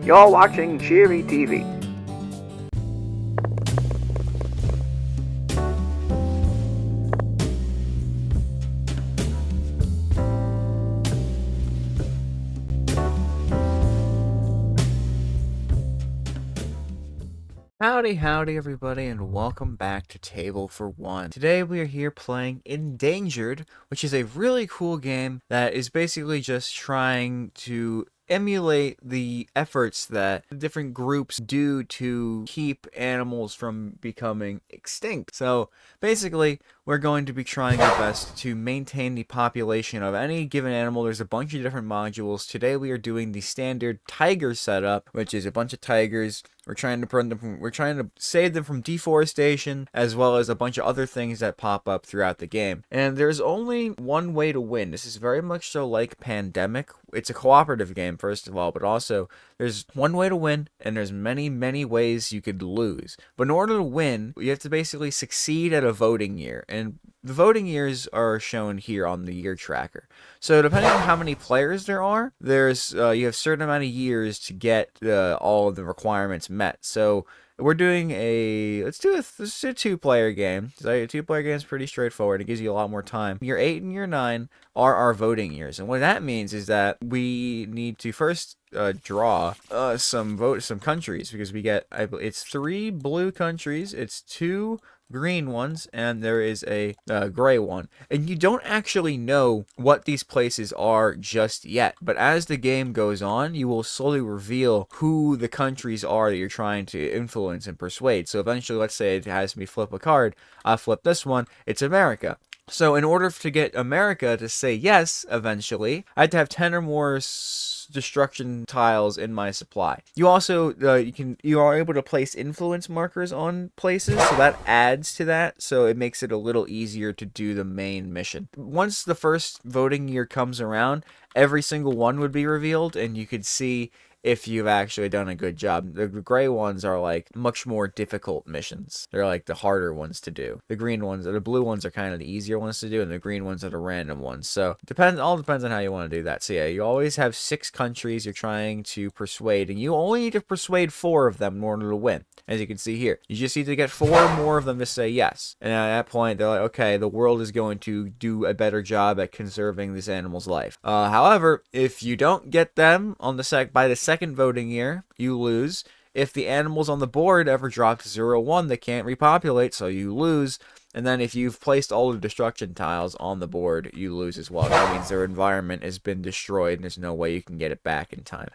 You're watching Cheery TV. Howdy, everybody, and welcome back to Table for One. Today we are here playing Endangered, which is a really cool game that is basically just trying to emulate the efforts that different groups do to keep animals from becoming extinct. So basically, we're going to be trying our best to maintain the population of any given animal. There's a bunch of different modules. Today we are doing the standard tiger setup, which is a bunch of tigers. We're trying to save them from deforestation, as well as a bunch of other things that pop up throughout the game. And there's only one way to win. This is very much so like Pandemic. It's a cooperative game, first of all, but also there's one way to win, and there's many ways you could lose. But in order to win, you have to basically succeed at a voting year. And the voting years are shown here on the year tracker. So depending on how many players there are, there's you have a certain amount of years to get all of the requirements met. So we're doing let's do a 2-player game. So a 2-player game is pretty straightforward. It gives you a lot more time. Year 8 and year 9 are our voting years, and what that means is that we need to first draw some countries, because we get it's 3 blue countries, it's 2 green ones, and there is a gray one. And you don't actually know what these places are just yet, but as the game goes on, you will slowly reveal who the countries are that you're trying to influence and persuade. So eventually, let's say it has me flip a card. I flip this one, it's America. So in order to get America to say yes eventually, I had to have 10 or more destruction tiles in my supply. You also you are able to place influence markers on places, so that adds to that, so it makes it a little easier to do the main mission. Once the first voting year comes around, every single one would be revealed, and you could see if you've actually done a good job. The gray ones are like much more difficult missions. They're like the harder ones to do. The blue ones are kind of the easier ones to do, and the green ones are the random ones. So all depends on how you want to do that. So yeah, you always have 6 countries you're trying to persuade, and you only need to persuade 4 of them in order to win. As you can see here, you just need to get 4 more of them to say yes. And at that point, they're like, okay, the world is going to do a better job at conserving this animal's life. However, if you don't get them on by the second voting year, you lose. If the animals on the board ever drop to 0-1, they can't repopulate, so you lose. And then if you've placed all the destruction tiles on the board, you lose as well. That means their environment has been destroyed, and there's no way you can get it back in time.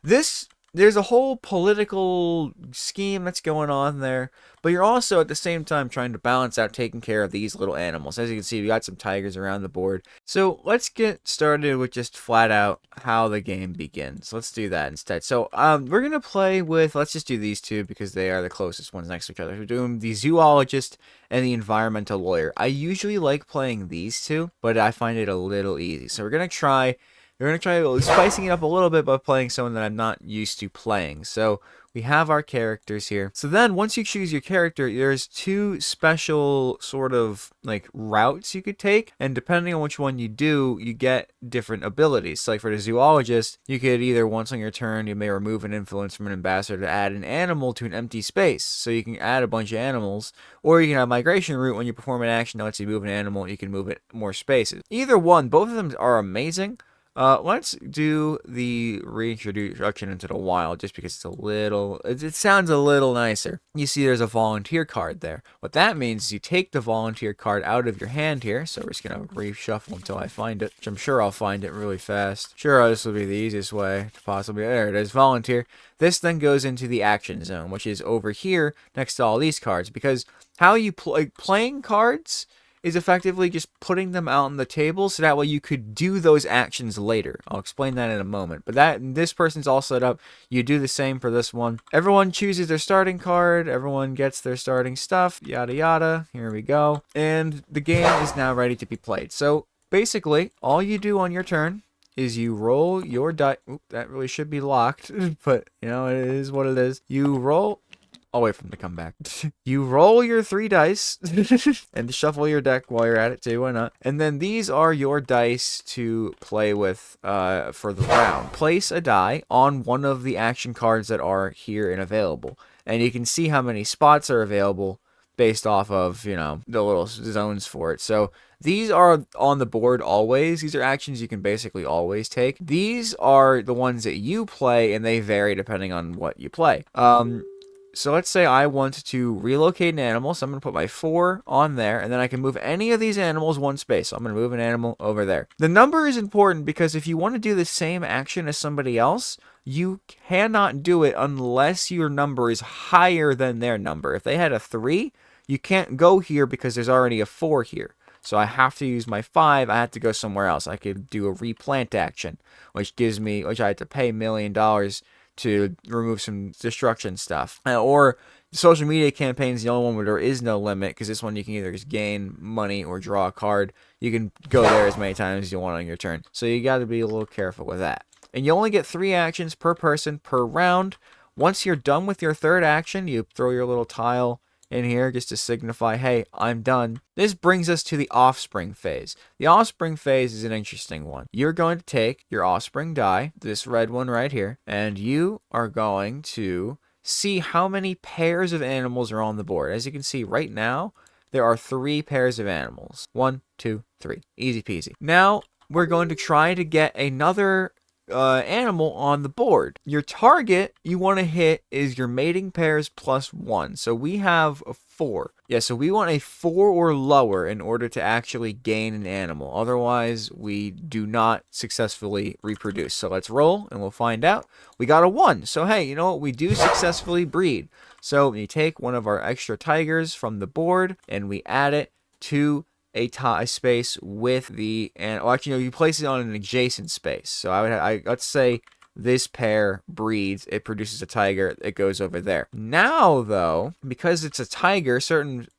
There's a whole political scheme that's going on there, but you're also at the same time trying to balance out taking care of these little animals. As you can see, we got some tigers around the board. So let's get started with just flat out how the game begins. Let's do that instead. So we're going to play with, let's just do these 2 because they are the closest ones next to each other. We're doing the zoologist and the environmental lawyer. I usually like playing these 2, but I find it a little easy. So we're going to try spicing it up a little bit by playing someone that I'm not used to playing. So we have our characters here. So then once you choose your character, there's 2 special sort of like routes you could take. And depending on which one you do, you get different abilities. So like for the zoologist, you could either once on your turn, you may remove an influence from an ambassador to add an animal to an empty space. So you can add a bunch of animals. Or you can have migration route. When you perform an action that lets you move an animal, you can move it more spaces. Either one, both of them are amazing. Let's do the reintroduction into the wild, just because it sounds a little nicer. You see there's a volunteer card there. What that means is you take the volunteer card out of your hand here. So we're just going to reshuffle until I find it, which I'm sure I'll find it really fast. Sure, this will be the easiest way to possibly. There it is, volunteer. This then goes into the action zone, which is over here next to all these cards, because how you playing cards is effectively just putting them out on the table, so that way you could do those actions later. I'll explain that in a moment. But this person's all set up. You do the same for this one. Everyone chooses their starting card. Everyone gets their starting stuff. Yada yada. Here we go. And the game is now ready to be played. So basically, all you do on your turn is you roll your die. Oop, that really should be locked, but you know, it is what it is. You roll I'll wait for them to come back. You roll your 3 dice and shuffle your deck while you're at it too. Why not? And then these are your dice to play with for the round. Place a die on one of the action cards that are here and available. And you can see how many spots are available based off of, the little zones for it. So these are on the board always. These are actions you can basically always take. These are the ones that you play, and they vary depending on what you play. So let's say I want to relocate an animal, so I'm going to put my 4 on there, and then I can move any of these animals one space. So I'm going to move an animal over there. The number is important because if you want to do the same action as somebody else, you cannot do it unless your number is higher than their number. If they had a 3, you can't go here because there's already a 4 here. So I have to use my 5. I have to go somewhere else. I could do a replant action, which I had to pay $1 million to remove some destruction stuff. Or social media campaigns, the only one where there is no limit, because this one you can either just gain money or draw a card. You can go there as many times as you want on your turn. So you got to be a little careful with that. And you only get 3 actions per person per round. Once you're done with your 3rd action, you throw your little tile in here just to signify, hey, I'm done. This brings us to the offspring phase. The offspring phase is an interesting one. You're going to take your offspring die, this red one right here, and you are going to see how many pairs of animals are on the board. As you can see right now, there are 3 pairs of animals. 1, 2, 3. Easy peasy. Now, we're going to try to get another animal on the board. Your target you want to hit is your mating pairs plus 1. So we have a 4. Yeah, so we want a 4 or lower in order to actually gain an animal. Otherwise, we do not successfully reproduce. So let's roll and we'll find out. We got a 1. So hey, you know what? We do successfully breed. So we take one of our extra tigers from the board and we add it to a space with the, and actually, no, you place it on an adjacent space. So let's say this pair breeds, it produces a tiger, it goes over there. Now though, because it's a tiger,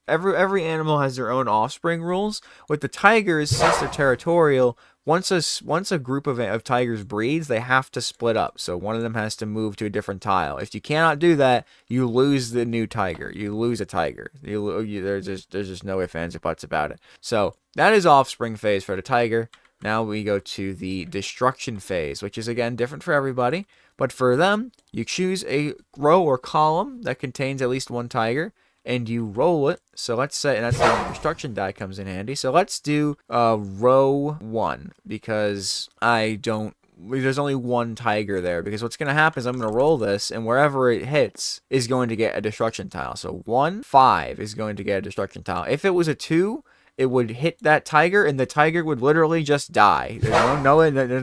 every animal has their own offspring rules. With the tigers, since they're territorial, once a group of tigers breeds, they have to split up. So one of them has to move to a different tile. If you cannot do that, you lose the new tiger. You lose a tiger. There's just no ifs, ands, or buts about it. So that is offspring phase for the tiger. Now we go to the destruction phase, which is again different for everybody. But for them, you choose a row or column that contains at least 1 tiger, and you roll it. So let's say, and that's where the destruction die comes in handy. So let's do row 1 because there's only 1 tiger there. Because what's going to happen is I'm going to roll this, and wherever it hits is going to get a destruction tile. So 1, 5 is going to get a destruction tile. If it was a 2, it would hit that tiger, and the tiger would literally just die. There's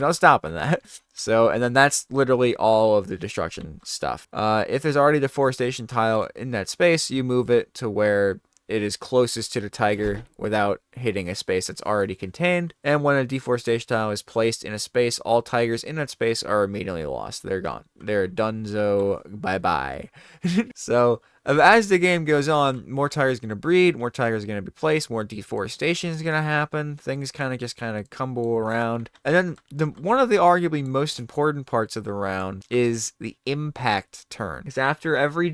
no stopping that. So, and then that's literally all of the destruction stuff. If there's already a deforestation tile in that space, you move it to where it is closest to the tiger without hitting a space that's already contained. And when a deforestation tile is placed in a space, all tigers in that space are immediately lost. They're gone. They're donezo. Bye-bye. So as the game goes on, more tigers are going to breed, more tigers are going to be placed, more deforestation is going to happen. Things kind of tumble around. And then one of the arguably most important parts of the round is the impact turn. Because after every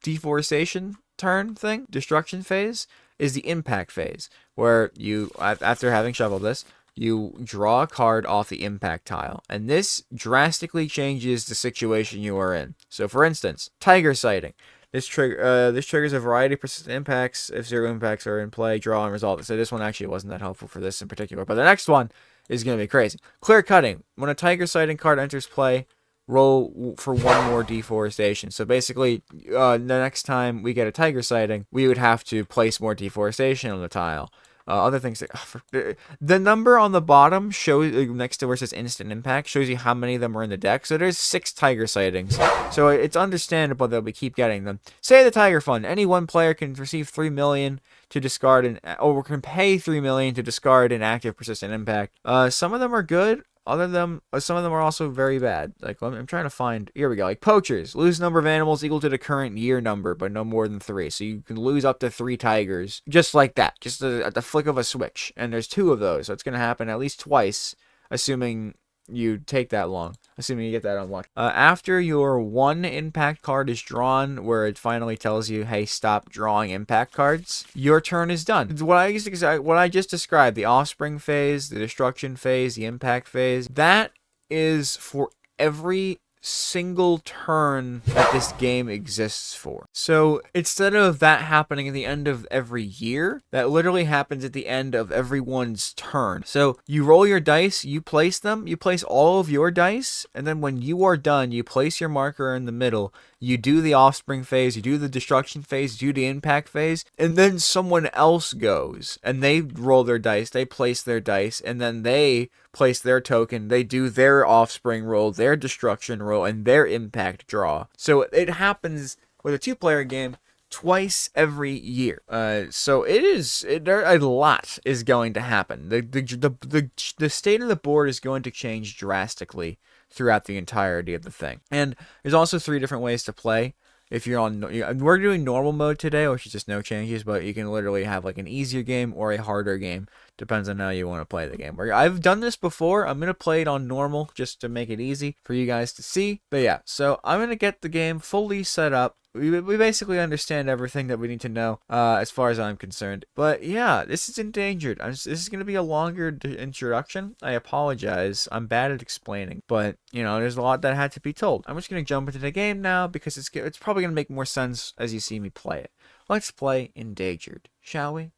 deforestation turn thing, destruction phase, is the impact phase, where you, after having shoveled this, you draw a card off the impact tile, and this drastically changes the situation you are in. So for instance, tiger sighting. This triggers a variety of persistent impacts. If 0 impacts are in play, draw and resolve it. So this one actually wasn't that helpful for this in particular, but the next one is going to be crazy. Clear cutting. When a tiger sighting card enters play, roll for 1 more deforestation. So basically, the next time we get a tiger sighting, we would have to place more deforestation on the tile. Other things the number on the bottom shows next to where it says instant impact shows you how many of them are in the deck. So there's 6 tiger sightings. So it's understandable that we keep getting them. Say the Tiger Fund. Any one player can receive 3 million to discard or can pay 3 million to discard an active persistent impact. Some of them are good. Some of them are also very bad. Like, I'm trying to find, here we go, like poachers. Lose number of animals equal to the current year number, but no more than 3. So you can lose up to 3 tigers, just like that, just at the flick of a switch. And there's 2 of those, so it's going to happen at least twice, assuming you take that long, assuming you get that unlocked. After your one impact card is drawn, where it finally tells you, hey, stop drawing impact cards, your turn is done. What I just described, the offspring phase, the destruction phase, the impact phase, that is for every single turn that this game exists for. So instead of that happening at the end of every year, that literally happens at the end of everyone's turn. So you roll your dice, you place them, you place all of your dice, and then when you are done, you place your marker in the middle, you do the offspring phase, you do the destruction phase, you do the impact phase, and then someone else goes and they roll their dice, they place their dice, and then they place their token, they do their offspring roll, their destruction roll, and their impact draw. So it happens with a 2-player game twice every year. So a lot is going to happen. The state of the board is going to change drastically throughout the entirety of the thing. And there's also 3 different ways to play. If you're on, we're doing normal mode today, which is just no changes, but you can literally have like an easier game or a harder game. Depends on how you want to play the game. I've done this before. I'm going to play it on normal just to make it easy for you guys to see. But yeah, so I'm going to get the game fully set up. We basically understand everything that we need to know as far as I'm concerned. But yeah, this is Endangered. This is going to be a longer introduction. I apologize. I'm bad at explaining. But, there's a lot that had to be told. I'm just going to jump into the game now because it's probably going to make more sense as you see me play it. Let's play Endangered, shall we?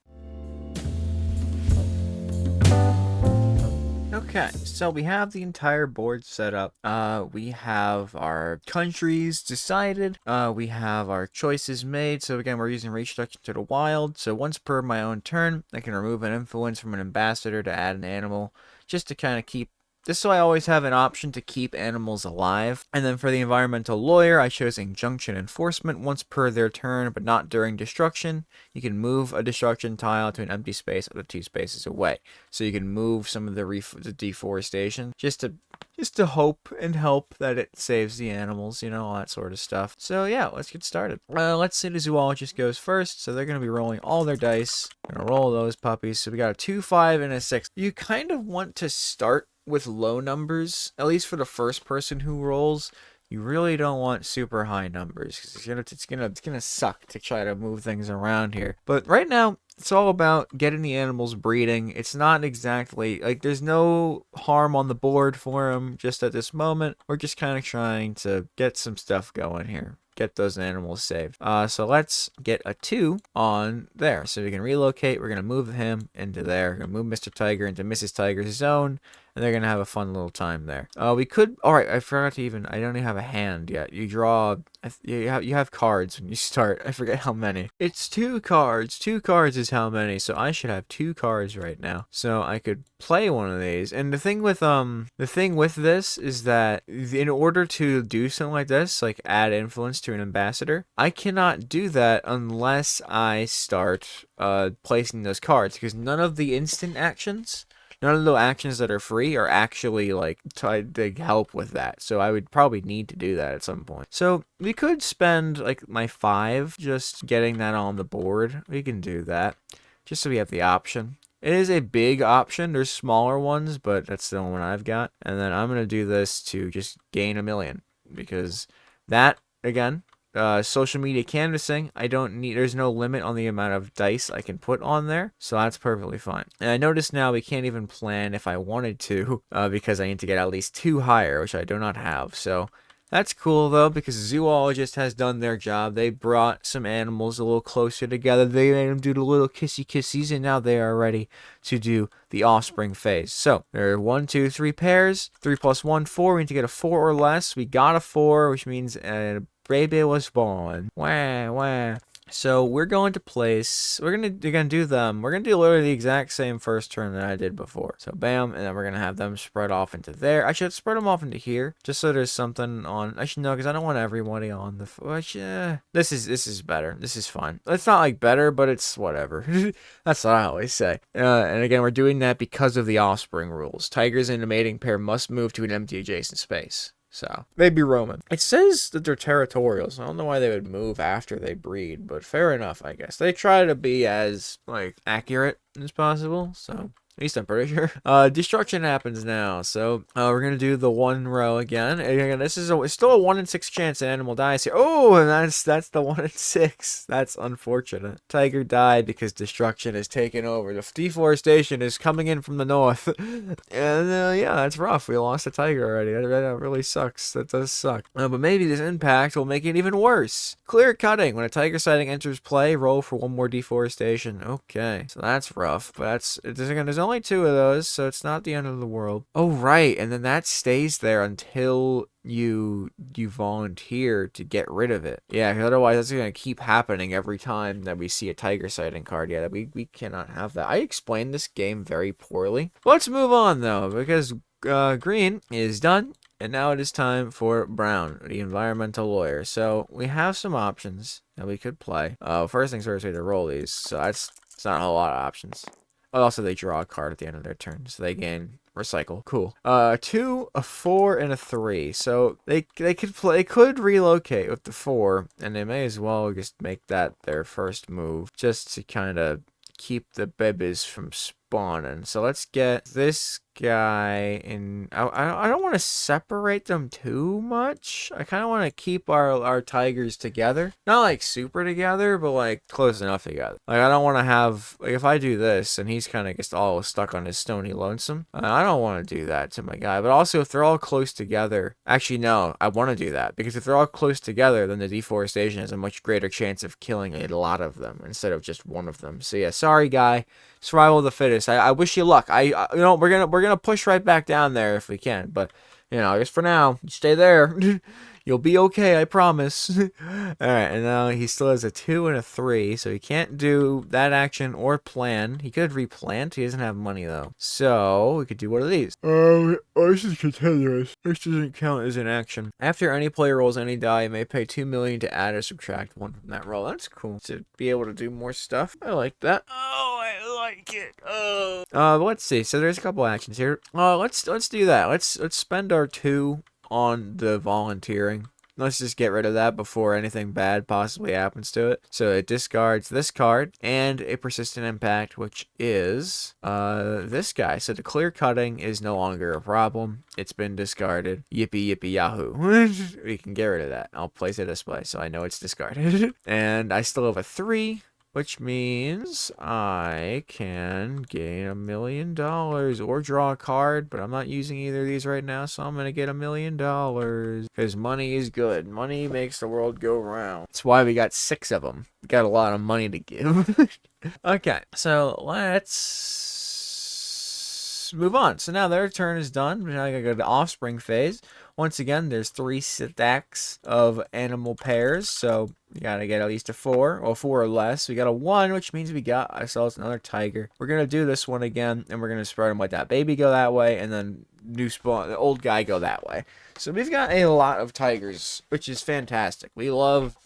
Okay, so we have the entire board set up. We have our countries decided. We have our choices made. So again, we're using Reintroduction to the Wild. So once per my own turn, I can remove an influence from an ambassador to add an animal, just to kind of keep. Just so I always have an option to keep animals alive. And then for the environmental lawyer, I chose injunction enforcement once per their turn, but not during destruction. You can move a destruction tile to an empty space up to 2 spaces away. So you can move some of the deforestation just to hope and help that it saves the animals, all that sort of stuff. So yeah, let's get started. Let's say the zoologist goes first. So they're going to be rolling all their dice. We're going to roll those puppies. So we got a 2, 5, and a 6. You kind of want to start with low numbers, at least for the first person who rolls. You really don't want super high numbers because it's gonna suck to try to move things around here. But right now, it's all about getting the animals breeding. It's not exactly like there's no harm on the board for them just at this moment. We're just kind of trying to get some stuff going here. Get those animals saved. So let's get a 2 on there. So we can relocate. We're going to move him into there. We're going to move Mr. Tiger into Mrs. Tiger's zone. And they're going to have a fun little time there. We could... Alright, I forgot to even... I don't even have a hand yet. You draw... You have cards when you start. I forget how many. It's 2 cards. 2 cards is how many. So I should have 2 cards right now. So I could play one of these. And the thing with this is that in order to do something like this, like add influence to an ambassador, I cannot do that unless I start placing those cards, because none of the instant actions, none of the actions that are free are actually like tied to help with that. So I would probably need to do that at some point. So we could spend like my 5 just getting that on the board. We can do that just so we have the option. It is a big option. There's smaller ones, but that's the only one I've got. And then I'm going to do this to just gain 1 million, because that, again, social media canvassing, there's no limit on the amount of dice I can put on there, so that's perfectly fine. And I notice now we can't even plan if I wanted to, because I need to get at least 2 higher, which I do not have. So that's cool though, because the zoologist has done their job. They brought some animals a little closer together. They made them do the little kissy kissies, and now they are ready to do the offspring phase. So there are 1, 2, 3 pairs. 3 plus 1, 4. We need to get a 4 or less. We got a 4, which means baby was born. Wah, wah. So we're going to place, we're going to do literally the exact same first turn that I did before. So bam, and then we're going to have them spread off into there. I should spread them off into here, just so there's something on, I should know, because I don't want everybody on the, this is better. This is fine. It's not like better, but it's whatever. That's what I always say. And again, we're doing that because of the offspring rules. Tigers in a mating pair must move to an empty adjacent space. So, they'd be roaming. It says that they're territorial, so I don't know why they would move after they breed, but fair enough, I guess. They try to be as, accurate as possible, so At least I'm pretty sure. Destruction happens now. So we're gonna do the 1 row again. And again, this is it's still a 1 in 6 chance an animal dies here. Oh, and that's the 1 in 6. That's unfortunate. Tiger died because destruction has taken over. The deforestation is coming in from the north. And yeah, that's rough. We lost a tiger already. That really sucks. That does suck. But maybe this impact will make it even worse. Clear cutting. When a tiger sighting enters play, roll for 1 more deforestation. Okay, so that's rough. But there's only 2 of those, so it's not the end of the world. Oh, right. And then that stays there until you volunteer to get rid of it. Yeah, because otherwise that's going to keep happening every time that we see a tiger sighting card. Yeah, we cannot have that. I explained this game very poorly. Let's move on, though, because green is done. And now it is time for brown, the environmental lawyer. So we have some options that we could play. First things first, we have to roll these. So it's not a whole lot of options. Also, they draw a card at the end of their turn, so they gain recycle. Cool. 2, a 4, and a 3. So they could relocate with the 4, and they may as well just make that their first move, just to kind of keep the babies from spawning. So let's get this guy in. I don't want to separate them too much. I kind of want to keep our tigers together, not like super together, but like close enough together. Like I don't want to have, like, if I do this and he's kind of just all stuck on his stony lonesome, I don't want to do that to my guy. But also, if they're all close together, actually no, I want to do that, because if they're all close together, then the deforestation has a much greater chance of killing a lot of them instead of just one of them. So yeah, sorry guy, survival of the fittest. I wish you luck. We're gonna push right back down there if we can, but I guess for now, you stay there. You'll be okay, I promise. Alright, and now he still has a 2 and a 3, so he can't do that action or plan. He could replant. He doesn't have money, though. So, we could do one of these. This is continuous. This doesn't count as an action. After any player rolls any die, you may pay 2 million to add or subtract 1 from that roll. That's cool. To be able to do more stuff. I like that. Oh, I like it. Oh. Let's see. So, there's a couple actions here. Let's do that. Let's spend our 2 on the volunteering. Let's just get rid of that before anything bad possibly happens to it. So it discards this card and a persistent impact, which is this guy. So the clear cutting is no longer a problem. It's been discarded. Yippee yippee yahoo. We can get rid of that. I'll place it this way so I know it's discarded. And I still have a 3. Which means I can gain $1 million or draw a card, but I'm not using either of these right now, so I'm going to get $1 million. Because money is good. Money makes the world go round. That's why we got 6 of them. We got a lot of money to give. Okay, so let's move on. So now their turn is done. Now I gotta go to the offspring phase. Once again, there's 3 stacks of animal pairs, so you gotta get at least a 4, or 4 or less. We got a 1, which means we got ourselves another tiger. We're gonna do this one again, and we're gonna spread them like that. Baby go that way, and then new spawn, the old guy go that way. So we've got a lot of tigers, which is fantastic. We love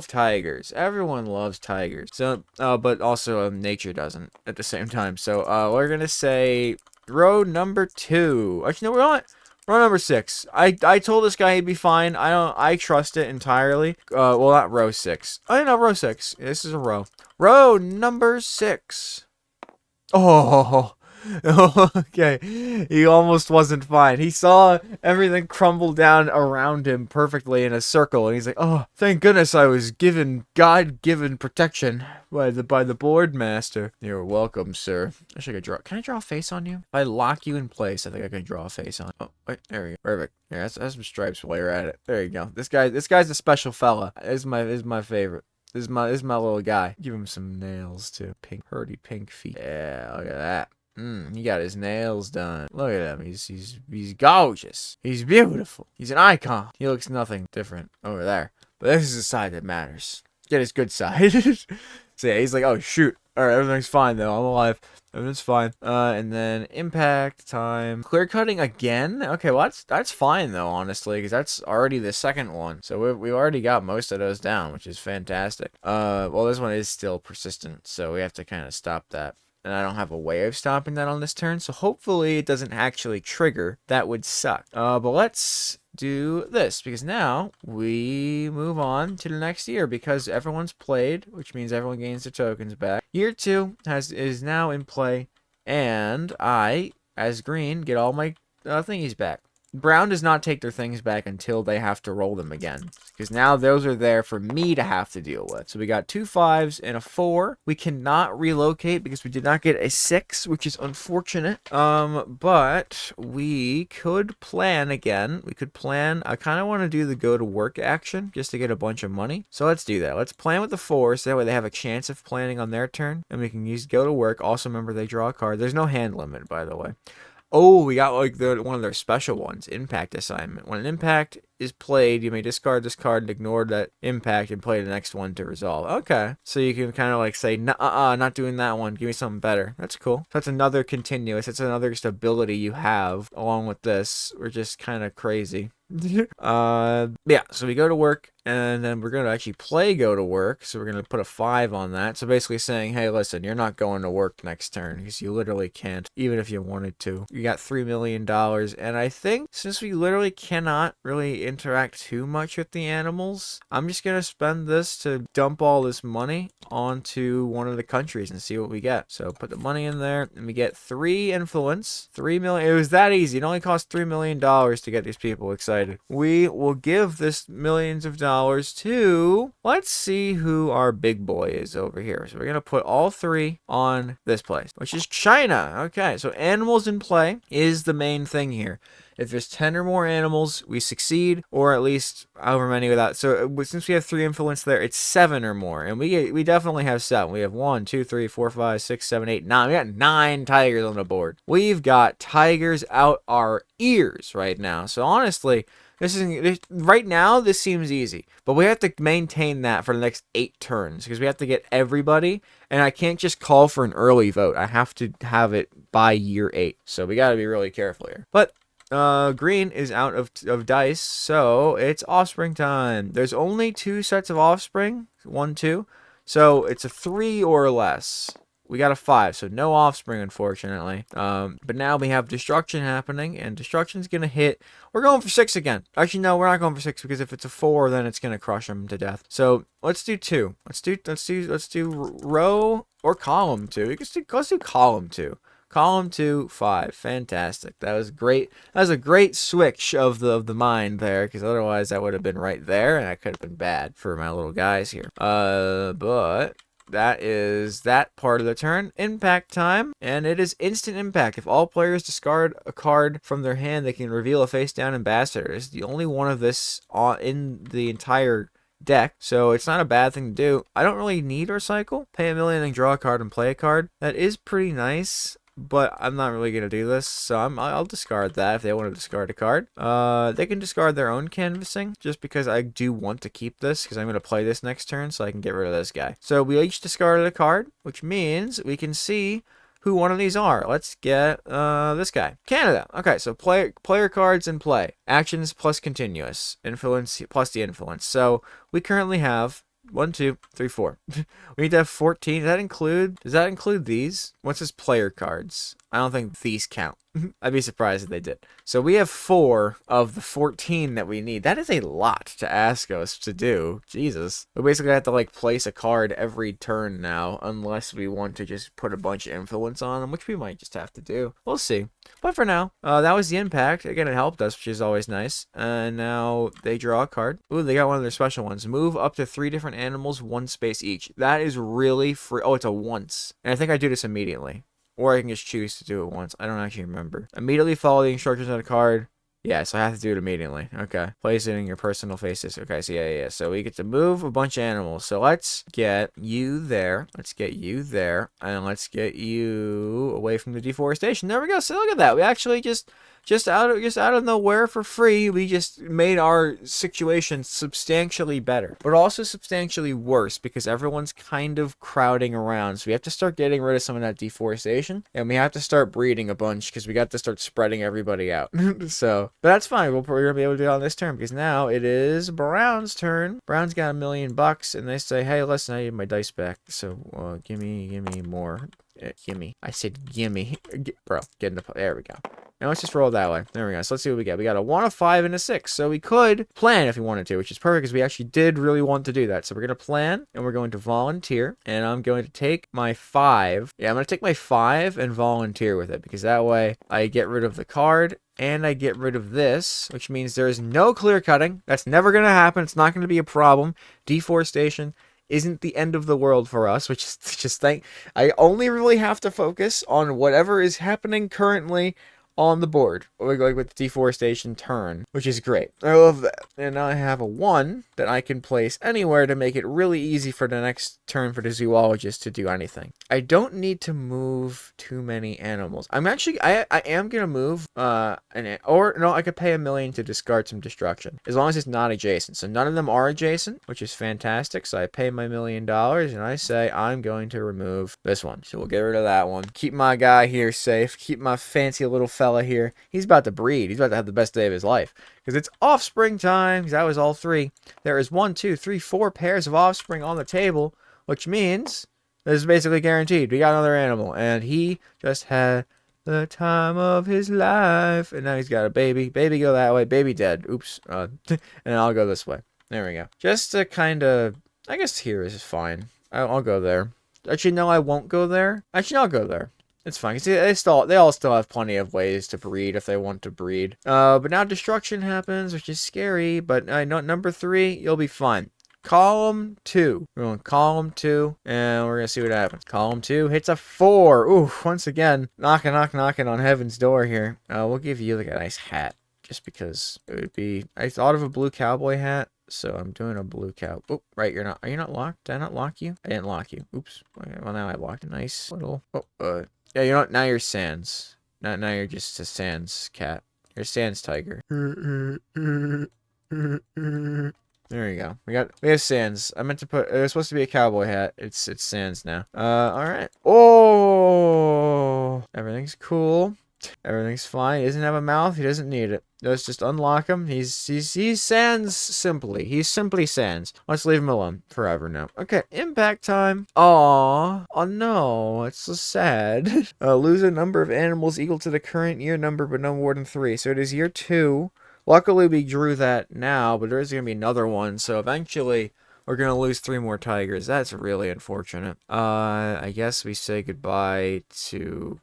tigers. Everyone loves tigers. So, but also nature doesn't at the same time. So, we're gonna say row number 2. Actually, no, we're not. Row number 6. I told this guy he'd be fine. I trust it entirely. Well, not row 6. Oh, no, row 6. This is a row. Row number 6. Oh, okay. He almost wasn't fine. He saw everything crumble down around him perfectly in a circle, and he's like, "Oh, thank goodness I was given God-given protection by the board master." You're welcome, sir. I should draw. Can I draw a face on you? If I lock you in place, I think I can draw a face on. Oh, wait, there we go. Perfect. Yeah, that's some stripes while you're at it. There you go. This guy's a special fella. This is my favorite. This is my little guy. Give him some nails too. Pink, pretty pink feet. Yeah, look at that. He got his nails done. Look at him. He's gorgeous. He's beautiful. He's an icon. He looks nothing different over there. But this is the side that matters. Get his good side. So yeah, he's like, oh shoot. Alright, everything's fine though. I'm alive. Everything's fine. And then impact time. Clear cutting again? Okay, well that's fine though, honestly, because that's already the second one. So we've already got most of those down, which is fantastic. Well, this one is still persistent, so we have to kind of stop that. And I don't have a way of stopping that on this turn, so hopefully it doesn't actually trigger. That would suck. But let's do this, because now we move on to the next year, because everyone's played, which means everyone gains their tokens back. Year 2 is now in play, And I, as green, get all my thingies back. Brown does not take their things back until they have to roll them again, because now those are there for me to have to deal with. So we got 2 5s and a 4. We cannot relocate because we did not get a 6, which is unfortunate. But we could plan again. We could plan. I kind of want to do the go to work action just to get a bunch of money. So let's do that. Let's plan with the 4, so that way they have a chance of planning on their turn, and we can use go to work. Also, remember they draw a card. There's no hand limit, by the way. Oh, we got like one of their special ones, impact assignment. When an impact is played, you may discard this card and ignore that impact and play the next one to resolve. Okay, so you can kind of like say, not doing that one. Give me something better. That's cool. So that's another continuous. That's another just ability you have along with this. We're just kind of crazy. Yeah, so we go to work, and then we're going to actually play go to work, so we're going to put a 5 on that. So basically saying, hey, listen, you're not going to work next turn, because you literally can't, even if you wanted to. You got $3 million, and I think since we literally cannot really interact too much with the animals, I'm just going to spend this to dump all this money onto one of the countries and see what we get. So put the money in there, and we get 3 influence, 3 million. It was that easy. It only cost $3 million to get these people excited. We will give this millions of dollars to, let's see who our big boy is over here. So we're going to put all 3 on this place, which is China. Okay, so animals in play is the main thing here. If there's 10 or more animals, we succeed, or at least however many without. So since we have 3 influence there, it's 7 or more, and we definitely have 7. We have 1, 2, 3, 4, 5, 6, 7, 8, 9. We got 9 tigers on the board. We've got tigers out our ears right now. So honestly, right now this seems easy, but we have to maintain that for the next 8 turns because we have to get everybody, and I can't just call for an early vote. I have to have it by year 8, so we got to be really careful here. But green is out of dice, so it's offspring time. There's only 2 sets of offspring, 1, 2, so it's a 3 or less. We got a 5, so no offspring, unfortunately. But now we have destruction happening, and destruction's gonna hit. We're going for 6 again. Actually, no, we're not going for 6 because if it's a 4, then it's gonna crush them to death. So let's do 2. Let's do row or column 2. Let's do column 2. Column 2, 5. Fantastic. That was great. That was a great switch of the mind there, because otherwise that would have been right there, and that could have been bad for my little guys here. But that is that part of the turn. Impact time, and it is instant impact. If all players discard a card from their hand, they can reveal a face down ambassador. It's the only one of this in the entire deck, so it's not a bad thing to do. I don't really need recycle. Pay $1 million and draw a card and play a card. That is pretty nice, but I'm not really going to do this, so I'll discard that if they want to discard a card. They can discard their own canvassing, just because I do want to keep this, because I'm going to play this next turn, so I can get rid of this guy. So we each discarded a card, which means we can see who one of these are. Let's get this guy. Canada. Okay, so player cards in play. Actions plus continuous. Influence plus the influence. So we currently have 1, 2, 3, 4. We need to have 14. Does that include these? What's this player cards? I don't think these count. I'd be surprised if they did. So we have 4 of the 14 that we need. That is a lot to ask us to do. Jesus. We basically have to like place a card every turn now, unless we want to just put a bunch of influence on them, which we might just have to do. We'll see. But for now, that was the impact. Again, it helped us, which is always nice. And now they draw a card. Ooh, they got one of their special ones. Move up to 3 different animals, 1 space each. That is really free. Oh, it's a once. And I think I do this immediately. Or I can just choose to do it once. I don't actually remember. Immediately follow the instructions on the card. Yeah, so I have to do it immediately. Okay. Place it in your personal faces. Okay, so yeah. So we get to move a bunch of animals. So let's get you there. Let's get you there. And let's get you away from the deforestation. There we go. So look at that. We actually just out of nowhere for free, we just made our situation substantially better, but also substantially worse because everyone's kind of crowding around. So we have to start getting rid of some of that deforestation, and we have to start breeding a bunch because we got to start spreading everybody out. So, but that's fine. We're gonna be able to do it on this turn because now it is Brown's turn. Brown's got $1 million, and they say, "Hey, listen, I need my dice back. So give me more." Gimme. I said gimme. Bro, get in the... There we go. Now let's just roll that way. There we go. So let's see what we get. We got a 1, a 5, and a 6. So we could plan if we wanted to, which is perfect because we actually did really want to do that. So we're going to plan and we're going to volunteer. And I'm going to take my 5. Yeah, I'm going to take my 5 and volunteer with it because that way I get rid of the card and I get rid of this, which means there is no clear cutting. That's never going to happen. It's not going to be a problem. Deforestation isn't the end of the world for us, which is just I only really have to focus on whatever is happening currently on the board, like with the deforestation turn, which is great. I love that. And now I have a 1 that I can place anywhere to make it really easy for the next turn for the zoologist to do anything. I don't need to move too many animals. I am gonna move no, I could pay $1 million to discard some destruction as long as it's not adjacent. So none of them are adjacent, which is fantastic. So I pay my $1 million and I say I'm going to remove this one. So we'll get rid of that one. Keep my guy here safe. Keep my fancy little fella here. He's about to breed. He's about to have the best day of his life because it's offspring time. Because that was all 3. There is 1, 2, 3, 4 pairs of offspring on the table, which means this is basically guaranteed. We got another animal, and he just had the time of his life, and now he's got a baby. Baby go that way. Baby dead. Oops. And I'll go this way. There we go. Just to kind of, I guess here is fine. I'll go there. Actually, no, I won't go there. Actually, I'll go there. It's fine. See, they all still have plenty of ways to breed if they want to breed. But now destruction happens, which is scary. But number 3, you'll be fine. Column 2. We're going column 2, and we're gonna see what happens. Column 2 hits a 4. Ooh, once again, knocking on heaven's door here. We'll give you like a nice hat, just because it would be. I thought of a blue cowboy hat. So I'm doing a blue cow. Oh, right, you're not. Are you not locked? Did I not lock you? I didn't lock you. Oops. Okay, well, now I locked a nice little. Oh, yeah, you know what? Now you're Sans. Now you're just a Sans cat. You're a Sans tiger. There you go. We have Sans. I meant to put. It was supposed to be a cowboy hat. It's Sans now. All right. Oh, everything's cool. Everything's fine. He doesn't have a mouth. He doesn't need it. Let's just unlock him. He's Sans simply. He's simply Sans. Let's leave him alone forever now. Okay, impact time. Aww. Oh no, it's so sad. Lose a number of animals equal to the current year number, but no more than 3. So it is year 2. Luckily, we drew that now, but there is going to be another one. So eventually, we're going to lose 3 more tigers. That's really unfortunate. I guess we say goodbye to...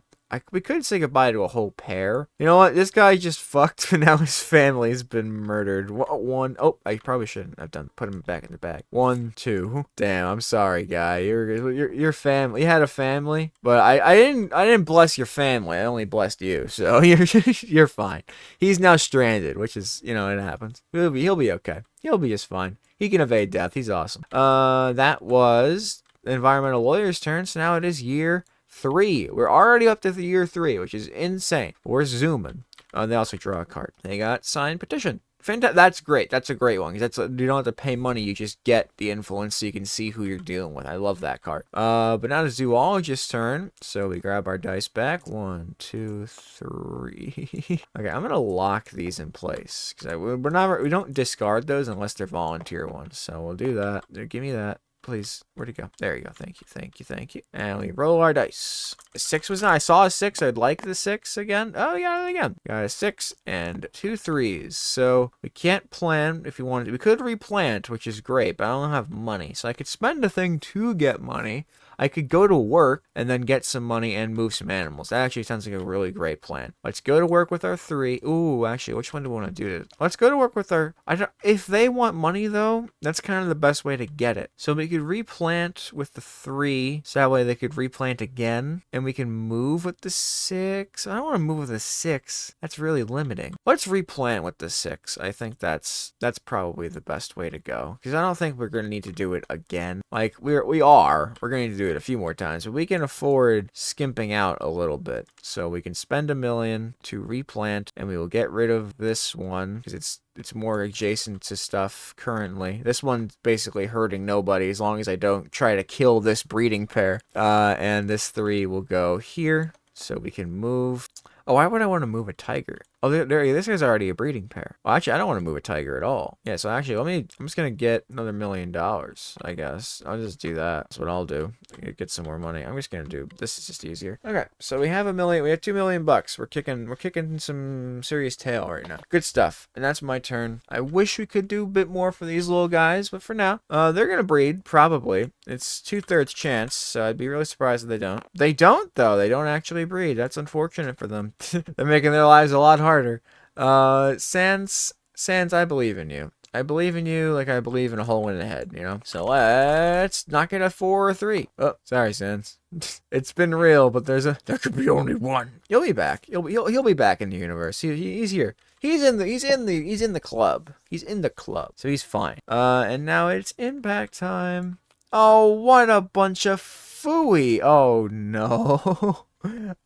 we could say goodbye to a whole pair. You know what? This guy just fucked, and now his family's been murdered. Oh, I probably shouldn't have put him back in the bag. 1, 2. Damn, I'm sorry, guy. Your family. You had a family, but I didn't bless your family. I only blessed you. So you're fine. He's now stranded, which is, it happens. He'll be okay. He'll be just fine. He can evade death. He's awesome. That was the environmental lawyer's turn. So now it is year 3. We're already up to the year 3, which is insane. We're zooming. They also draw a card. They got signed petition. That's great. That's a great one. Because you don't have to pay money. You just get the influence so you can see who you're dealing with. I love that card. But now the zoologist's turn. So we grab our dice back. 1, 2, 3. Okay, I'm gonna lock these in place because we don't discard those unless they're volunteer ones. So we'll do that. Give me that. Please, where'd it go? There you go. Thank you. And we roll our dice. A 6 was not. I saw a 6. I'd like the 6 again. Oh, we got it again. Got a 6 and 2 3s. So we can't plan if you wanted to. We could replant, which is great, but I don't have money. So I could spend a thing to get money. I could go to work and then get some money and move some animals. That actually sounds like a really great plan. Let's go to work with our 3. Ooh, actually, which one do we want to do? Let's go to work with our... If they want money, though, that's kind of the best way to get it. So we could replant with the 3, so that way they could replant again, and we can move with the 6. I don't want to move with the 6. That's really limiting. Let's replant with the 6. I think that's probably the best way to go, because I don't think we're going to need to do it again. Like, we're going to need to do it a few more times, but we can afford skimping out a little bit. So we can spend $1 million to replant, and we will get rid of this one because it's more adjacent to stuff currently. This one's basically hurting nobody as long as I don't try to kill this breeding pair. And this 3 will go here, so we can move. Oh, why would I want to move a tiger? Oh, this guy's already a breeding pair. Well, actually, I don't want to move a tiger at all. Yeah, so actually, I'm just going to get another $1 million, I guess. I'll just do that. That's what I'll do. Get some more money. I'm just going to do, this is just easier. Okay, so we have $1 million, we have $2 million bucks. We're kicking some serious tail right now. Good stuff. And that's my turn. I wish we could do a bit more for these little guys, but for now, they're going to breed, probably. It's 2/3 chance, so I'd be really surprised if they don't. They don't, though. They don't actually breed. That's unfortunate for them. They're making their lives a lot harder. Sans, I believe in you. I believe in you like I believe in a hole in the head, you know? So let's knock it a 4 or 3. Oh, sorry, Sans. It's been real, but there could be only one. He'll be back. He'll be back in the universe. He's here. He's in the club. He's in the club. So he's fine. And now it's impact time. Oh, what a bunch of phooey. Oh no.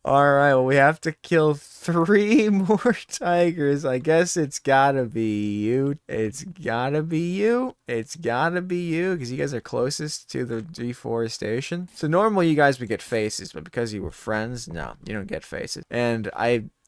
Alright, well, we have to kill 3 more tigers. I guess it's gotta be you. It's gotta be you. It's gotta be you, because you guys are closest to the deforestation. So normally you guys would get faces, but because you were friends, no, you don't get faces. And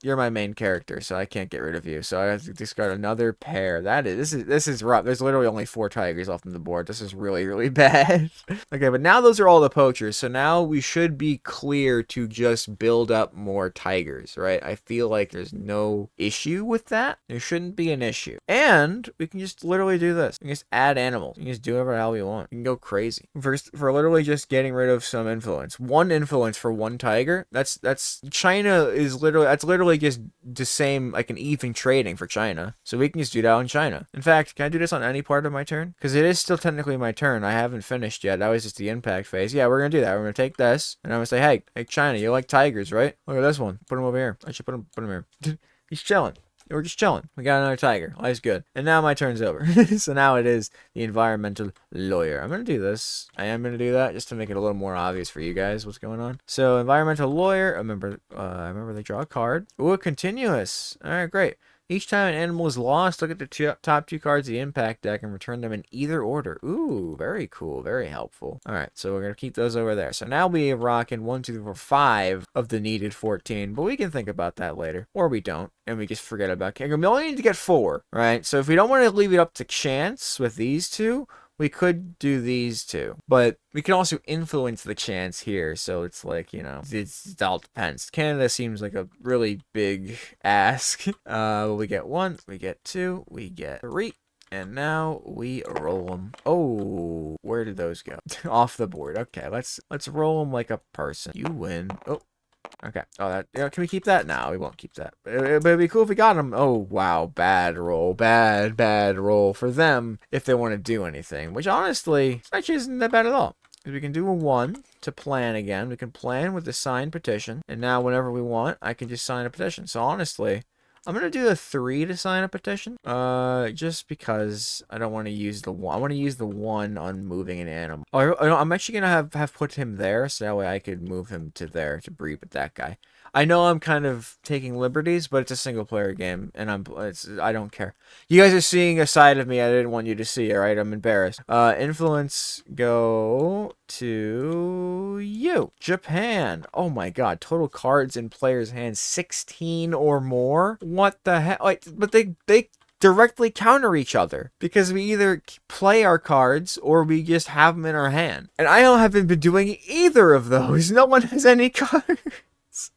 you're my main character, so I can't get rid of you. So I have to discard another pair. This is rough. There's literally only 4 tigers left on the board. This is really, really bad. Okay, but now those are all the poachers. So now we should be clear to just build up more tigers, right? I feel like there's no issue with that. There shouldn't be an issue. And we can just literally do this. We can just add animals. We can just do whatever the hell we want. We can go crazy. For literally just getting rid of some influence. 1 influence for 1 tiger. That's China is literally just the same, like an even trading for China. So we can just do that on China. In fact, can I do this on any part of my turn? Because it is still technically my turn. I haven't finished yet. That was just the impact phase. Yeah, we're going to do that. We're going to take this, and I'm going to say, hey, China, you like tigers, right? Look at this one. Put him over here. I should put him here. He's chilling. We're just chilling. We got another tiger. Life's good. And now my turn's over. So now it is the environmental lawyer. I'm going to do this. I am going to do that just to make it a little more obvious for you guys what's going on. So environmental lawyer. Remember they draw a card. Ooh, continuous. All right, great. Each time an animal is lost, look at the top 2 cards of the impact deck and return them in either order. Ooh, very cool. Very helpful. All right, so we're going to keep those over there. So now we are rocking 1, 2, 3, 4, 5 of the needed 14, but we can think about that later. Or we don't, and we just forget about it. We only need to get 4, right? So if we don't want to leave it up to chance with these 2, we could do these 2, but we can also influence the chance here. So it's like, you know, it all depends. Canada seems like a really big ask. We get 1, we get 2, we get 3. And now we roll them. Oh, where did those go? Off the board. Okay, let's roll them like a person. You win. Oh. Okay. Oh, can we keep that? No, we won't keep that. But it'd be cool if we got them. Oh, wow. Bad roll. Bad roll for them if they want to do anything. Which, honestly, actually isn't that bad at all. Because we can do a 1 to plan again. We can plan with the signed petition. And now, whenever we want, I can just sign a petition. So, honestly, I'm going to do a 3 to sign a petition. Just because I don't want to use the 1. I want to use the 1 on moving an animal. Oh, I'm actually going to have put him there, so that way I could move him to there to breed with that guy. I know I'm kind of taking liberties, but it's a single player game, and I don't care. You guys are seeing a side of me I didn't want you to see, alright? I'm embarrassed. Influence go to you. Japan. Oh my god. Total cards in players' hands 16 or more? What the heck? Like, but they directly counter each other because we either play our cards or we just have them in our hand. And I haven't been doing either of those. No one has any cards.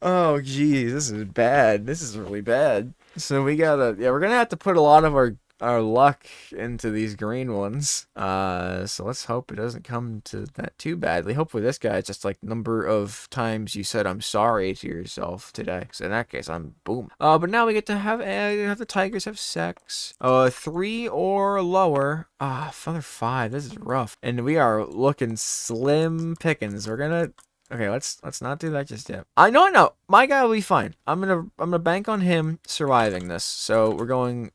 Oh, geez, this is bad. This is really bad. So we're gonna have to put a lot of our luck into these green ones. So let's hope it doesn't come to that too badly. Hopefully this guy is just like number of times you said I'm sorry to yourself today. So in that case, I'm boom. But now we get to have the tigers have sex. 3 or lower. Another 5. This is rough. And we are looking slim pickings. We're gonna. Okay, let's not do that just yet. I know. My guy will be fine. I'm gonna bank on him surviving this. So we're going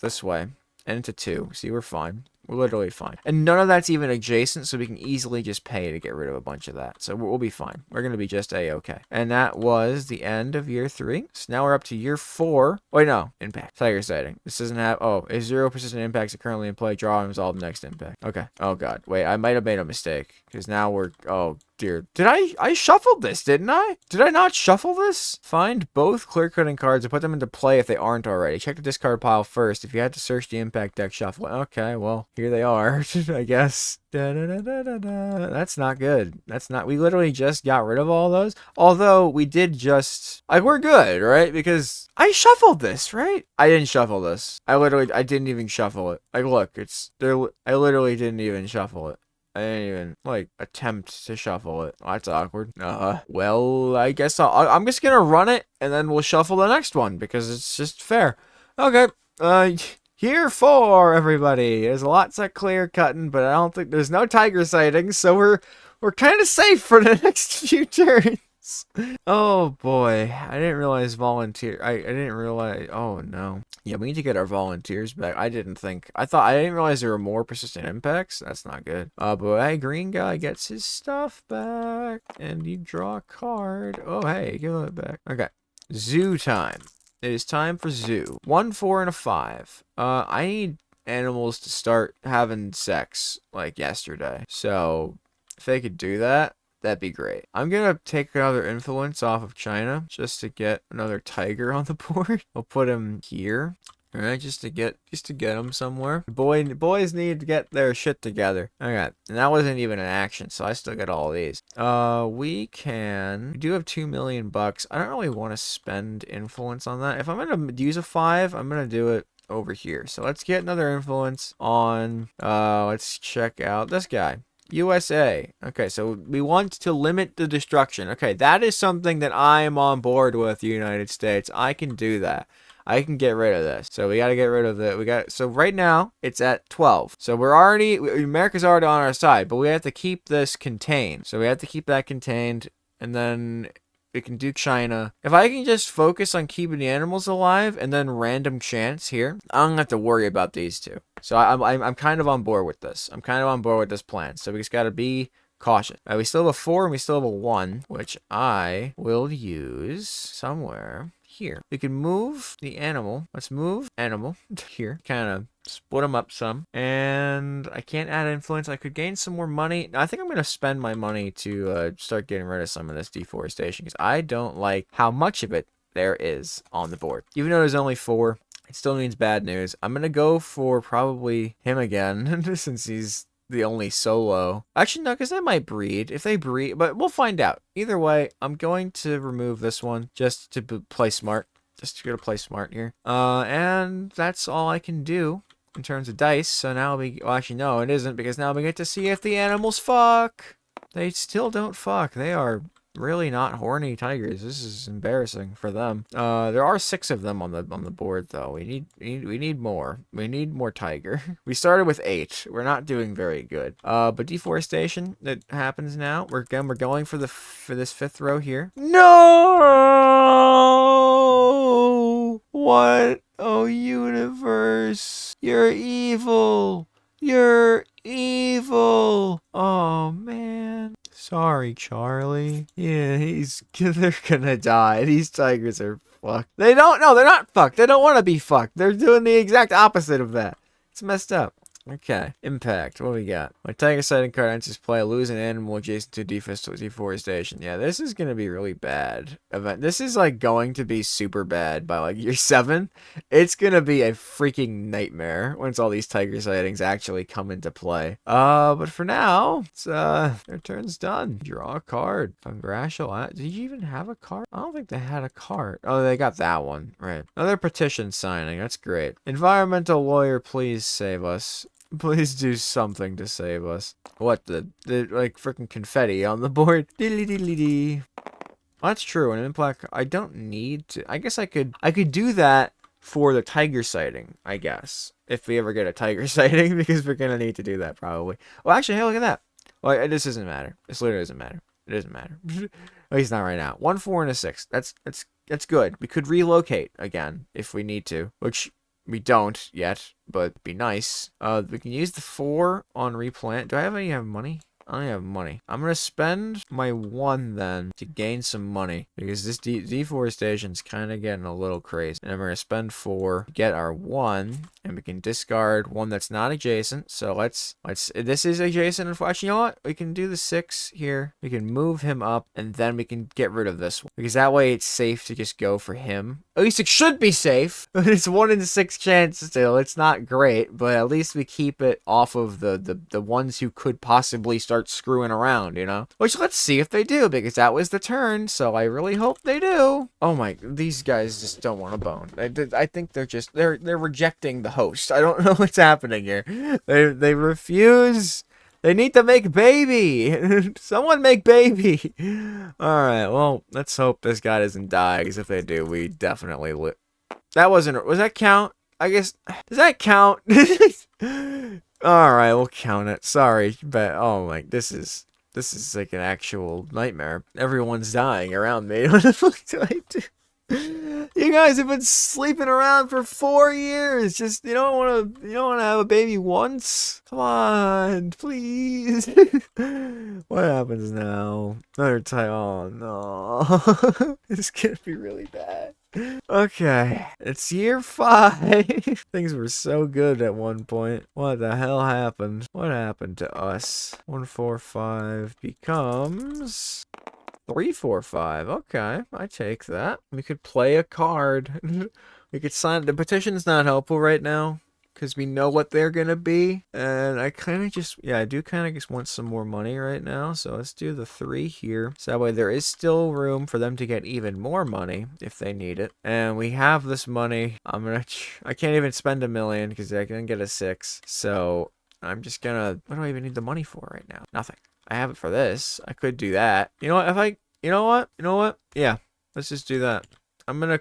this way and into 2. See, we're fine. We're literally fine. And none of that's even adjacent, so we can easily just pay to get rid of a bunch of that. So we'll be fine. We're gonna be just A-okay. And that was the end of year 3. So now we're up to year 4. Wait, no. Impact. Tiger sighting. This doesn't have. Oh, if 0 persistent impacts are currently in play, draw and resolve next impact. Okay. Oh god. Wait, I might have made a mistake because now we're. Oh dear. Did I shuffled this, didn't I? Did I not shuffle this? Find both clear cutting cards and put them into play if they aren't already. Check the discard pile first. If you had to search the impact deck, shuffle it. Okay, well, here they are, I guess. That's not good. That's not, we literally just got rid of all those. Although we did just, like, we're good, right? Because I shuffled this, right? I didn't shuffle this. I didn't even shuffle it. Like, look, it's there. I literally didn't even shuffle it. I didn't even, like, attempt to shuffle it. Oh, that's awkward. Well, I guess I'm just gonna run it, and then we'll shuffle the next one, because it's just fair. Okay, here for everybody. There's lots of clear cutting, but I don't think there's no tiger sightings, so we're kind of safe for the next few turns. Oh boy, I didn't realize volunteer. I didn't realize. Oh no. Yeah, we need to get our volunteers back. I didn't realize there were more persistent impacts. That's not good. But hey, green guy gets his stuff back, and you draw a card. Oh hey, give it back. Okay, zoo time. It is time for zoo. 1, 4, and a 5. I need animals to start having sex like yesterday. So if they could do that, that'd be great. I'm gonna take another influence off of China just to get another tiger on the board. I'll put him here. All right, just to get him somewhere. Boys need to get their shit together. Okay, and that wasn't even an action, so I still get all these. We do have $2 million. I don't really want to spend influence on that. If I'm gonna use a 5, I'm gonna do it over here. So let's get another influence on. Let's check out this guy. USA. Okay, so we want to limit the destruction. Okay, that is something that I am on board with, United States. I can do that. I can get rid of this. So we got to get rid of it. So right now it's at 12. So America's already on our side, but we have to keep this contained. So we have to keep that contained, and then we can do China. If I can just focus on keeping the animals alive and then random chance here, I don't have to worry about these two. So I'm kind of on board with this. I'm kind of on board with this plan. So we just got to be cautious. We still have a 4 and we still have a 1, which I will use somewhere here. We can move the animal. Let's move animal here. Kind of split them up some. And I can't add influence. I could gain some more money. I think I'm going to spend my money to start getting rid of some of this deforestation, because I don't like how much of it there is on the board. Even though there's only 4, it still means bad news. I'm going to go for probably him again, since he's the only solo. Actually, no, because they might breed. If they breed, but we'll find out. Either way, I'm going to remove this one just to play smart. Just to play smart here. And that's all I can do in terms of dice. So now well, actually, no, it isn't, because now we get to see if the animals fuck. They still don't fuck. They are really not horny tigers. This is embarrassing for them. There are 6 of them on the board though. We need more. We need more tiger. We started with 8. We're not doing very good. But deforestation, that happens now. We're going for this 5th row here. No! What? Oh, universe. You're evil. You're evil. Oh man. Sorry, Charlie. Yeah, they're gonna die. These tigers are fucked. They're not fucked. They don't want to be fucked. They're doing the exact opposite of that. It's messed up. Okay, impact. What do we got? My tiger sighting card enters play. Lose an animal adjacent to deforestation. Yeah, this is gonna be really bad. This is like going to be super bad by like year 7. It's gonna be a freaking nightmare once all these tiger sightings actually come into play. But for now, it's their turn's done. Draw a card. Congratulations. Did you even have a card? I don't think they had a card. Oh, they got that one. Right. Another petition signing. That's great. Environmental lawyer, please save us. Please do something to save us. What, the like freaking confetti on the board? Diddly diddly dee. That's true. An impact. I don't need to. I guess I could do that for the tiger sighting, I guess. If we ever get a tiger sighting, because we're gonna need to do that probably. Well, actually, hey, look at that. Well, this doesn't matter. This literally doesn't matter. It doesn't matter. At least not right now. 1, 4, and a 6. That's good. We could relocate again if we need to, which we don't yet, but it'd be nice. We can use the 4 on replant. Do I have any money? I don't have money. I'm gonna spend my 1 then to gain some money, because this deforestation's kind of getting a little crazy. And I'm gonna spend 4, get our 1, And we can discard one that's not adjacent. So let's this is adjacent. Actually, you know what? We can do the 6 here. We can move him up, and then we can get rid of this one. Because that way it's safe to just go for him. At least it should be safe. It's 1 in 6 chance still. It's not great, but at least we keep it off of the ones who could possibly start screwing around, you know? Which, let's see if they do, because that was the turn, so I really hope they do. Oh my, these guys just don't want a bone. I think they're rejecting the host. I don't know what's happening here. They refuse. They need to make baby. Someone make baby. All right. Well, let's hope this guy doesn't die. Because if they do, we definitely that wasn't. Was that count? I guess. Does that count? All right. We'll count it. Sorry, but oh my. This is like an actual nightmare. Everyone's dying around me. What the fuck do I do? You guys have been sleeping around for 4 years. Just you don't want to have a baby once. Come on, please. What happens now? Another time. Oh no, it's gonna be really bad. Okay, it's year 5. Things were so good at one point. What the hell happened? What happened to us? 1, 4, 5 becomes 3, 4, 5. Okay, I take that. We could play a card. We could sign. The petition's not helpful right now because we know what they're gonna be, and I kind of just, yeah, I do kind of just want some more money right now. So let's do the 3 here. So that way there is still room for them to get even more money if they need it. And we have this money. I can't even spend $1 million because I can get a 6. So I'm just gonna. What do I even need the money for right now? Nothing. I have it for this. I could do that. You know what? You know what? Yeah, let's just do that. I'm gonna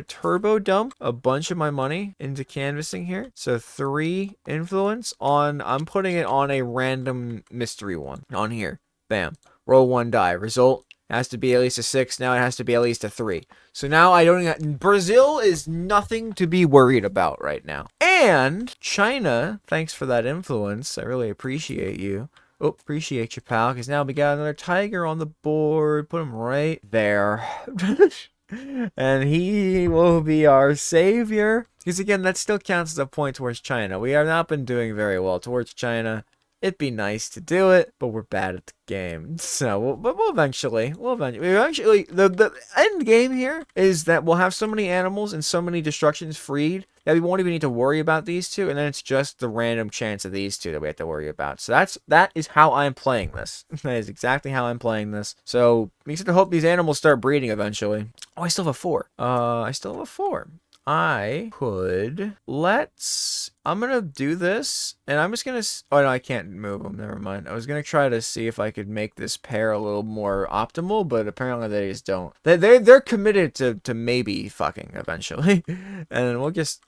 turbo dump a bunch of my money into canvassing here. So 3 influence on, I'm putting it on a random mystery one on here. Bam. Roll 1 die. Result has to be at least a 6. Now it has to be at least a 3. So now I don't even, Brazil is nothing to be worried about right now. And China, thanks for that influence. I really appreciate you. Oh, appreciate you, pal, because now we got another tiger on the board. Put him right there. And he will be our savior. Because, again, that still counts as a point towards China. We have not been doing very well towards China. It'd be nice to do it, but we're bad at the game. So, we'll eventually. The end game here is that we'll have so many animals and so many destructions freed that we won't even need to worry about these 2, and then it's just the random chance of these 2 that we have to worry about. So that is how I'm playing this. That is exactly how I'm playing this. So we just have to hope these animals start breeding eventually. Oh, I still have a 4. I still have a 4. I'm gonna do this, and I'm just gonna, oh no, I can't move them, never mind. I was gonna try to see if I could make this pair a little more optimal, but apparently they just don't. They're committed to maybe fucking eventually. And we'll just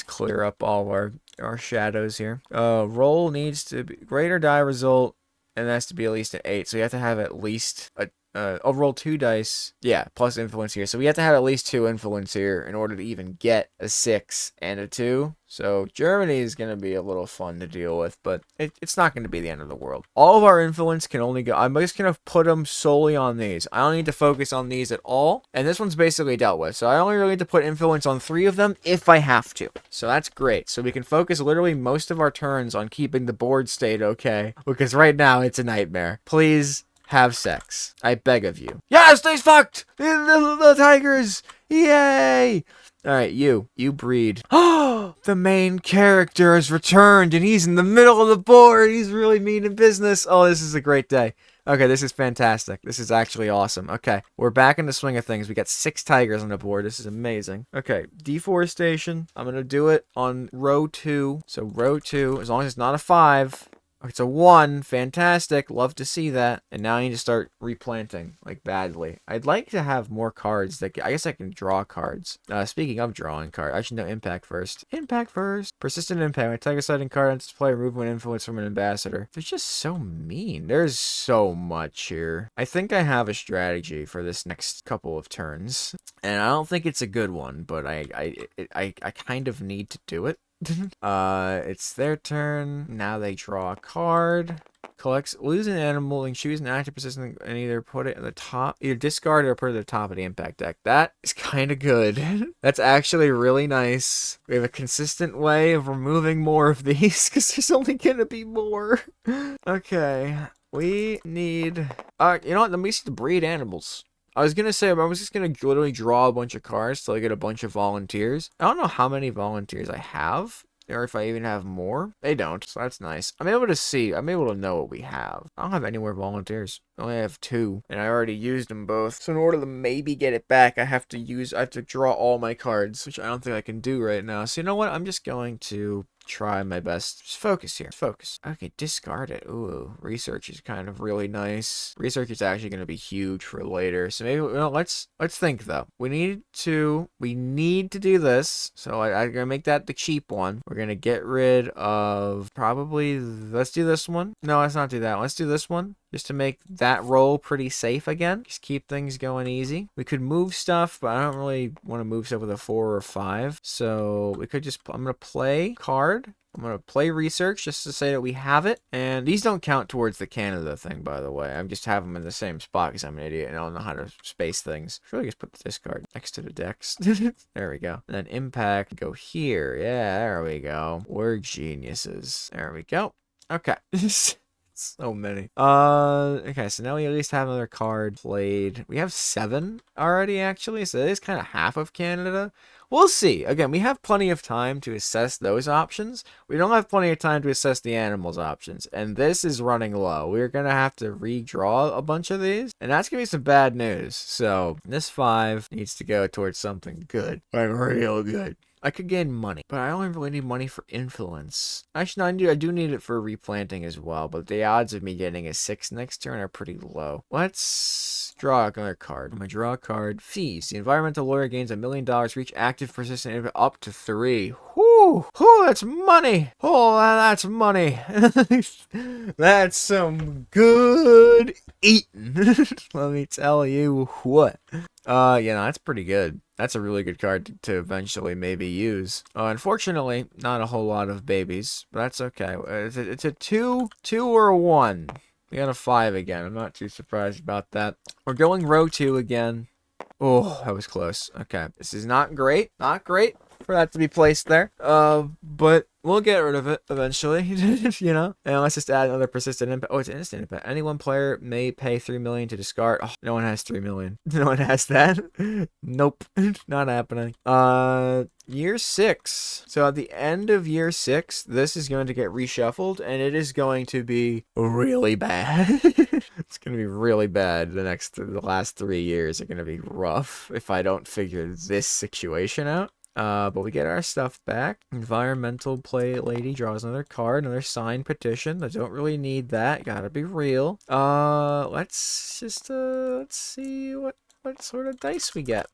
clear up all our shadows here. Roll needs to be greater die result, and that has to be at least an 8, so you have to have at least a I'll roll 2 dice. Yeah, plus influence here. So we have to have at least 2 influence here in order to even get a 6 and a 2. So Germany is going to be a little fun to deal with, but it's not going to be the end of the world. All of our influence can only go, I'm just going to put them solely on these. I don't need to focus on these at all. And this one's basically dealt with. So I only really need to put influence on 3 of them if I have to. So that's great. So we can focus literally most of our turns on keeping the board state okay. Because right now it's a nightmare. Please have sex. I beg of you. Yes, they fucked! The tigers! Yay! Alright, you breed. Oh, the main character has returned and he's in the middle of the board. He's really mean business. Oh, this is a great day. Okay, this is fantastic. This is actually awesome. Okay, we're back in the swing of things. We got 6 tigers on the board. This is amazing. Okay, deforestation. I'm going to do it on row 2. So row 2, as long as it's not a 5. It's a 1. Fantastic. Love to see that. And now I need to start replanting, like, badly. I'd like to have more cards. That I guess I can draw cards. Speaking of drawing cards, I should know impact first. Impact first. Persistent impact. When a tiger sighting card enters play, remove one influence from an ambassador. They're just so mean. There's so much here. I think I have a strategy for this next couple of turns. And I don't think it's a good one, but I kind of need to do it. It's their turn. Now they draw a card. Collects, lose an animal and choose an active persistent and either put it at the top, either discard it or put it at the top of the impact deck. That is kind of good. That's actually really nice. We have a consistent way of removing more of these because there's only gonna be more. Okay, we need. You know what? Let me see the breed animals. I was gonna say I was just gonna literally draw a bunch of cards till I get a bunch of volunteers. I don't know how many volunteers I have, or if I even have more. They don't, so that's nice. I'm able to see. I'm able to know what we have. I don't have any more volunteers. I only have 2, and I already used them both. So in order to maybe get it back, I have to draw all my cards, which I don't think I can do right now. So you know what? I'm just going to try my best. Just focus here. Focus. Okay, discard it. Ooh, research is kind of really nice. Research is actually going to be huge for later. So maybe let's think though. We need to do this. So I'm gonna make that the cheap one. We're gonna get rid of probably. Let's do this one. No, let's not do that. Let's do this one. Just to make that roll pretty safe again. Just keep things going easy. We could move stuff, but I don't really want to move stuff with a 4 or 5. So we could just, I'm going to play card. I'm going to play research just to say that we have it. And these don't count towards the Canada thing, by the way. I just have them in the same spot because I'm an idiot and I don't know how to space things. Should I just put the discard next to the decks? There we go. And then impact, go here. Yeah, there we go. We're geniuses. There we go. Okay. So many. Okay, so now we at least have another card played. We have 7 already, actually, so that is kind of half of Canada. We'll see. Again, we have plenty of time to assess those options. We don't have plenty of time to assess the animals options, and this is running low. We're going to have to redraw a bunch of these, and that's going to be some bad news. So this 5 needs to go towards something good. Like real good. I could gain money, but I only really need money for influence. Actually, no, I do need it for replanting as well, but the odds of me getting a 6 next turn are pretty low. Let's draw another card. I'm gonna draw a card. Fees. The environmental lawyer gains $1 million for each active persistent input up to 3. Whoo! Whoo, that's money! Oh, that's money! That's some good eating. Let me tell you what. That's pretty good. That's a really good card to eventually maybe use. Unfortunately, not a whole lot of babies, but that's okay. It's a 2 or a 1. We got a 5 again. I'm not too surprised about that. We're going row 2 again. Oh, that was close. Okay, this is not great. Not great for that to be placed there. But we'll get rid of it eventually, you know? And let's just add another persistent impact. Oh, it's an instant impact. Any one player may pay $3 million to discard. Oh, no one has $3 million. No one has that. Nope. Not happening. Year 6. So at the end of year 6, this is going to get reshuffled, and it is going to be really bad. It's going to be really bad. The last 3 years are going to be rough if I don't figure this situation out. But we get our stuff back. Environmental play lady draws another card, another signed petition. I don't really need that. Gotta be real. Let's see what sort of dice we get.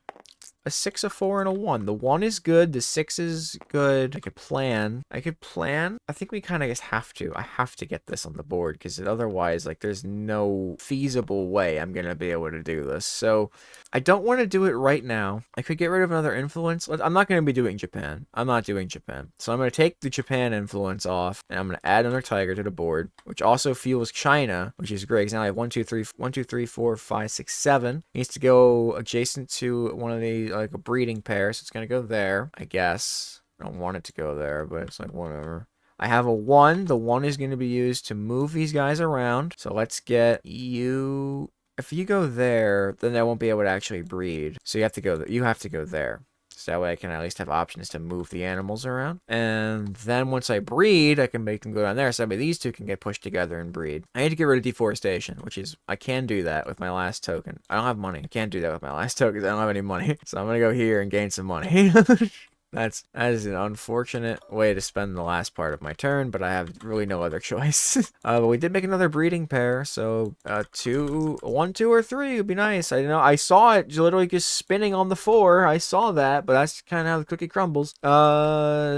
A 6, a 4, and a 1. The 1 is good. The 6 is good. I could plan. I think we kind of just have to. I have to get this on the board because otherwise, like, there's no feasible way I'm going to be able to do this. So I don't want to do it right now. I could get rid of another influence. I'm not going to be doing Japan. I'm not doing Japan. So I'm going to take the Japan influence off, and I'm going to add another tiger to the board, which also fuels China, which is great because now I have 1, 2, 3, 4, 5, 6, 7. It needs to go adjacent to one of the, like a breeding pair, so it's gonna go there, I guess. I don't want it to go there, but it's like whatever. I have a 1. The 1 is going to be used to move these guys around. So let's get you. If you go there, then they won't be able to actually breed. So you have to go there. So that way I can at least have options to move the animals around. And then once I breed, I can make them go down there. So that way these two can get pushed together and breed. I need to get rid of deforestation, which is, I can do that with my last token. I don't have money. I can't do that with my last token. I don't have any money. So I'm going to go here and gain some money. That is an unfortunate way to spend the last part of my turn, but I have really no other choice. But we did make another breeding pair, so 1, 2, or 3 would be nice. I know I saw it literally just spinning on the 4. I saw that, but that's kind of how the cookie crumbles.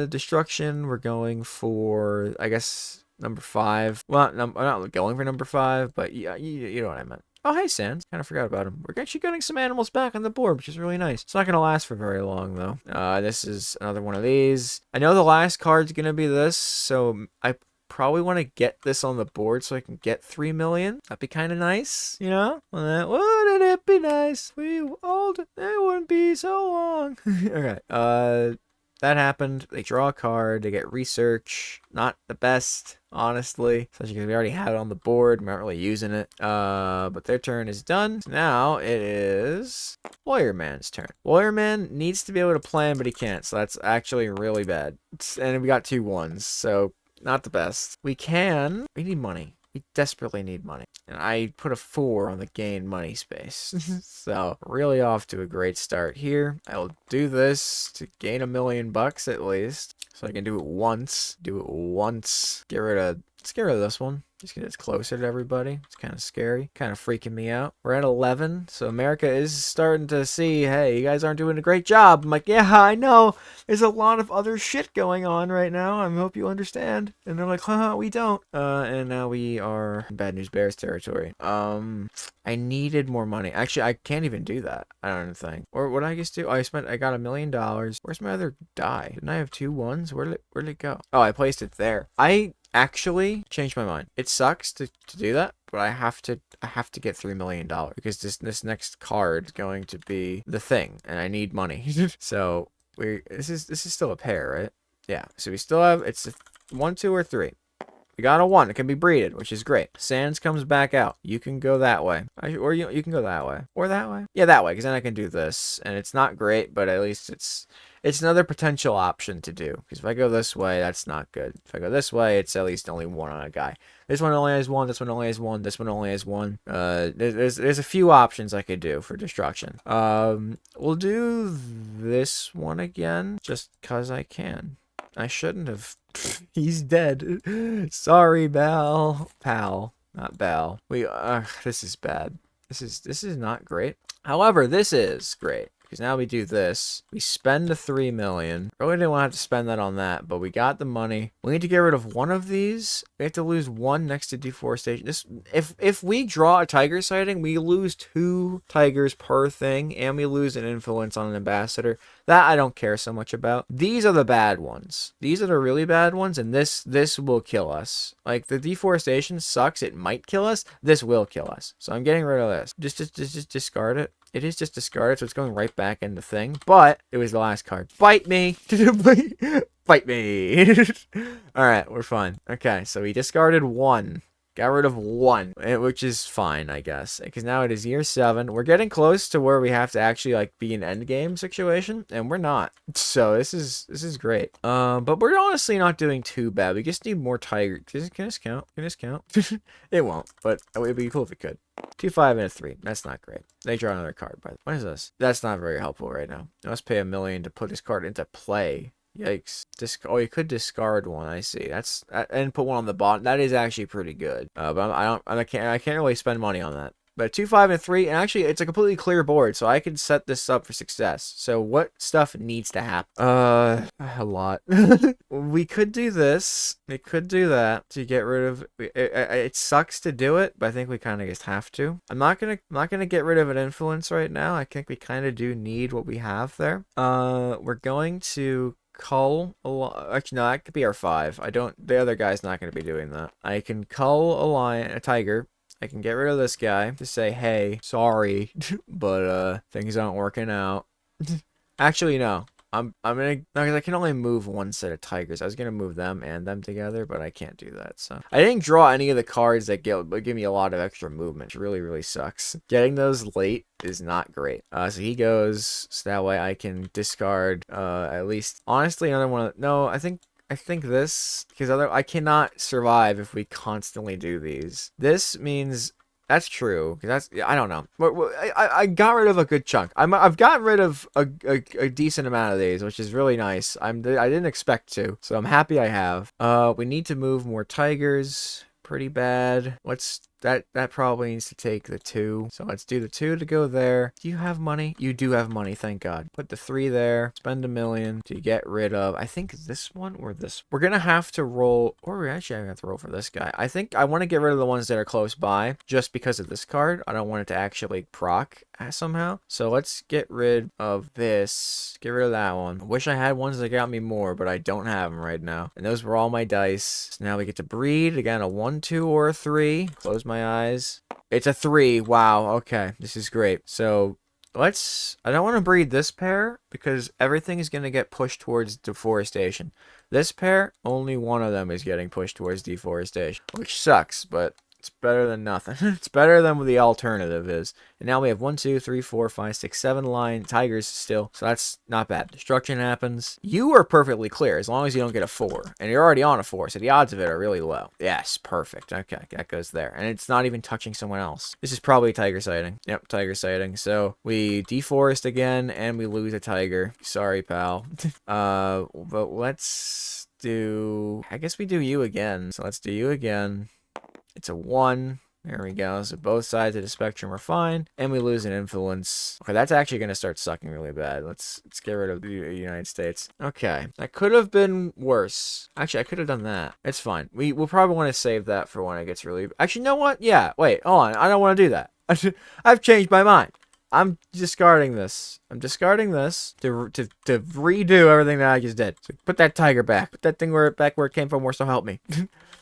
Destruction. We're going for, I guess, number 5. Well, I'm not going for number 5, but yeah, you know what I meant. Oh, hey, Sans. Kind of forgot about him. We're actually getting some animals back on the board, which is really nice. It's not going to last for very long, though. This is another one of these. I know the last card's going to be this, so I probably want to get this on the board so I can get 3 million. That'd be kind of nice, you know? Wouldn't it be nice? It wouldn't be so long. Okay. That happened. They draw a card. They get research. Not the best, honestly. Especially because we already had it on the board. We're not really using it. But their turn is done. So now it is Lawyer Man's turn. Lawyer Man needs to be able to plan, but he can't. So that's actually really bad. And we got 2 1s. So not the best. We need money. We desperately need money. And I put a 4 on the gain money space. So really off to a great start here. I will do this to gain $1 million at least. So I can do it once. Let's get rid of this one. Just because it's closer to everybody. It's kind of scary. Kind of freaking me out. We're at 11. So America is starting to see, hey, you guys aren't doing a great job. I'm like, yeah, I know. There's a lot of other shit going on right now. I hope you understand. And they're like, haha, we don't. And now we are in Bad News Bears territory. I needed more money. Actually, I can't even do that. I don't think. Or what did I just do? Oh, I got $1 million. Where's my other die? Didn't I have 2 1s? Where did it go? Oh, I placed it there. I actually changed my mind. It sucks to do that, but I have to get $3 million because this next card is going to be the thing, and I need money. So this is still a pair, right? Yeah. So we still have it's a 1, 2, or 3. We got a 1. It can be breeded, which is great. Sans comes back out. You can go that way. Or you can go that way. Or that way. Yeah, that way, because then I can do this. And it's not great, but at least it's another potential option to do. Because if I go this way, that's not good. If I go this way, it's at least only 1 on a guy. This one only has 1. This one only has 1. This one only has 1. There's a few options I could do for destruction. We'll do this one again, just because I can. I shouldn't have. He's dead. Sorry, Pal, not Bal. This is bad. This is not great. However, this is great. Because now we do this. We spend the 3 million. Really didn't want to have to spend that on that, but we got the money. We need to get rid of 1 of these. We have to lose 1 next to deforestation. If we draw a tiger sighting, we lose 2 tigers per thing, and we lose an influence on an ambassador. That I don't care so much about. These are the bad ones. These are the really bad ones, and this will kill us. Like, the deforestation sucks. It might kill us. This will kill us. So I'm getting rid of this. Just discard it. It is just discarded, so it's going right back in the thing. But it was the last card. Bite me. Bite me. Alright, we're fine. Okay, so we discarded 1. Got rid of 1, which is fine, I guess. Because now it is year 7. We're getting close to where we have to actually like be an end game situation, and we're not. So this is great. But we're honestly not doing too bad. We just need more tiger. Can this count? Can this count? It won't, but it would be cool if it could. 2, 5, and a 3. That's not great. They draw another card. By the way. What is this? That's not very helpful right now. I must pay $1 million to put this card into play. Yikes. Oh, you could discard 1. I see. And put 1 on the bottom. That is actually pretty good. But I can't really spend money on that. But 2, 5, and 3, and actually it's a completely clear board, so I can set this up for success. So what stuff needs to happen? A lot. We could do this. We could do that to get rid of. It sucks to do it, but I think we kind of just have to. I'm not gonna get rid of an influence right now. I think we kind of do need what we have there. We're going to cull a lot. Actually, no, that could be our 5. The other guy's not going to be doing that. I can cull a tiger. I can get rid of this guy to say, hey, sorry, but things aren't working out. Actually, no. I'm gonna, no, because I can only move 1 set of tigers. I was gonna move them and them together, but I can't do that. So I didn't draw any of the cards that give me a lot of extra movement. It really, really sucks. Getting those late is not great. So he goes, so that way I can discard at least. Honestly, another one. No, I think this, because I cannot survive if we constantly do these. This means that's true. I don't know. I got rid of a good chunk. I've gotten rid of a decent amount of these, which is really nice. I didn't expect to, so I'm happy I have. We need to move more tigers. Pretty bad. Let's that probably needs to take the 2. So let's do the 2 to go there. Do you have money? You do have money, thank God. Put the 3 there. Spend $1 million to get rid of, I think, this one or this. We're gonna have to roll, or we actually have to roll for this guy. I think I want to get rid of the ones that are close by just because of this card. I don't want it to actually proc somehow. So let's get rid of this. Get rid of that one. I wish I had ones that got me more, but I don't have them right now. And those were all my dice. So now we get to breed. Again, a 1, 2, or a 3. Close my eyes. It's a 3. Wow. Okay. This is great. So I don't want to breed this pair because everything is going to get pushed towards deforestation. This pair, only one of them is getting pushed towards deforestation, which sucks, but it's better than nothing. It's better than what the alternative is. And now we have 1, 2, 3, 4, 5, 6, 7 line tigers still. So that's not bad. Destruction happens. You are perfectly clear as long as you don't get a 4. And you're already on a 4, so the odds of it are really low. Yes, perfect. Okay, that goes there. And it's not even touching someone else. This is probably a tiger sighting. Yep, tiger sighting. So we deforest again and we lose a tiger. Sorry, pal. But let's do... I guess we do you again. So let's do you again. It's a 1. There we go. So both sides of the spectrum are fine. And we lose an influence. Okay, that's actually going to start sucking really bad. Let's get rid of the United States. Okay. That could have been worse. Actually, I could have done that. It's fine. We'll probably want to save that for when it gets really... Actually, you know what? Yeah. Wait. Hold on. I don't want to do that. I've changed my mind. I'm discarding this. I'm discarding this to redo everything that I just did. So put that tiger back. Put that thing back where it came from, or so help me.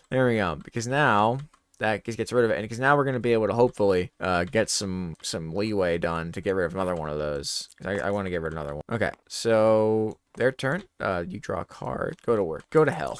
There we go. Because now... that just gets rid of it, and because now we're going to be able to hopefully get some leeway done to get rid of another one of those. I want to get rid of another one. Okay, so their turn. You draw a card. Go to work. Go to hell.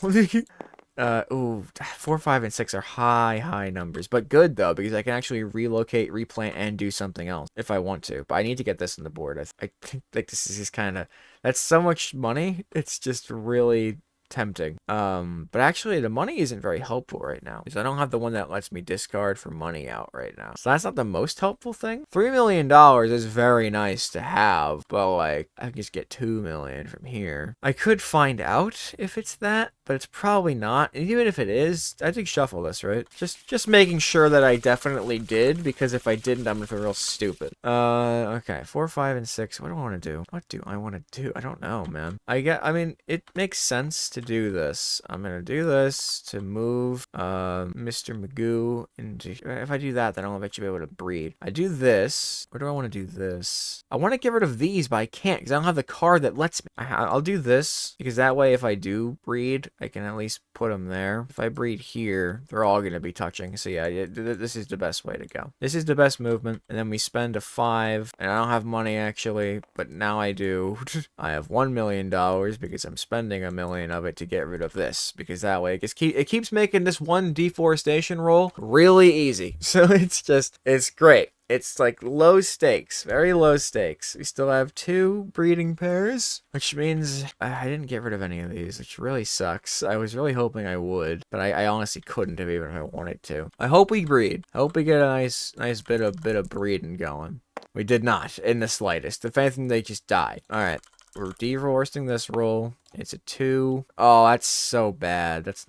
Ooh, 4, 5, and 6 are high numbers, but good though because I can actually relocate, replant, and do something else if I want to. But I need to get this on the board. I think like this is just kind of, that's so much money. It's just really tempting. But actually the money isn't very helpful right now because I don't have the one that lets me discard for money out right now. So that's not the most helpful thing. $3 million is very nice to have, but like I can just get 2 million from here. I could find out if it's that, but it's probably not. And even if it is, I think shuffle this, right? Just making sure that I definitely did, because if I didn't, I'm gonna feel real stupid. Okay, 4, 5, and 6. What do I want to do? What do I want to do? I don't know, man. I mean, it makes sense to do this. I'm gonna do this to move Mr. Magoo into... If I do that, then I'll bet you be able to breed. I do this. Where do I want to do this? I want to get rid of these, but I can't because I don't have the card that lets me. I'll do this because that way if I do breed, I can at least put them there. If I breed here, they're all going to be touching. So yeah, this is the best way to go. This is the best movement. And then we spend a 5, and I don't have money actually, but now I do. I have $1 million because I'm spending $1 million of it to get rid of this, because that way it keeps making this one deforestation roll really easy. So it's great. It's like low stakes, very low stakes. We still have 2 breeding pairs, which means I didn't get rid of any of these, which really sucks. I was really hoping I would, but I honestly couldn't have even if I wanted to. I hope we breed. I hope we get a nice bit of breeding going. We did not in the slightest. If anything, they just died. All right. We're deforesting this roll. It's a 2. Oh, that's so bad. That's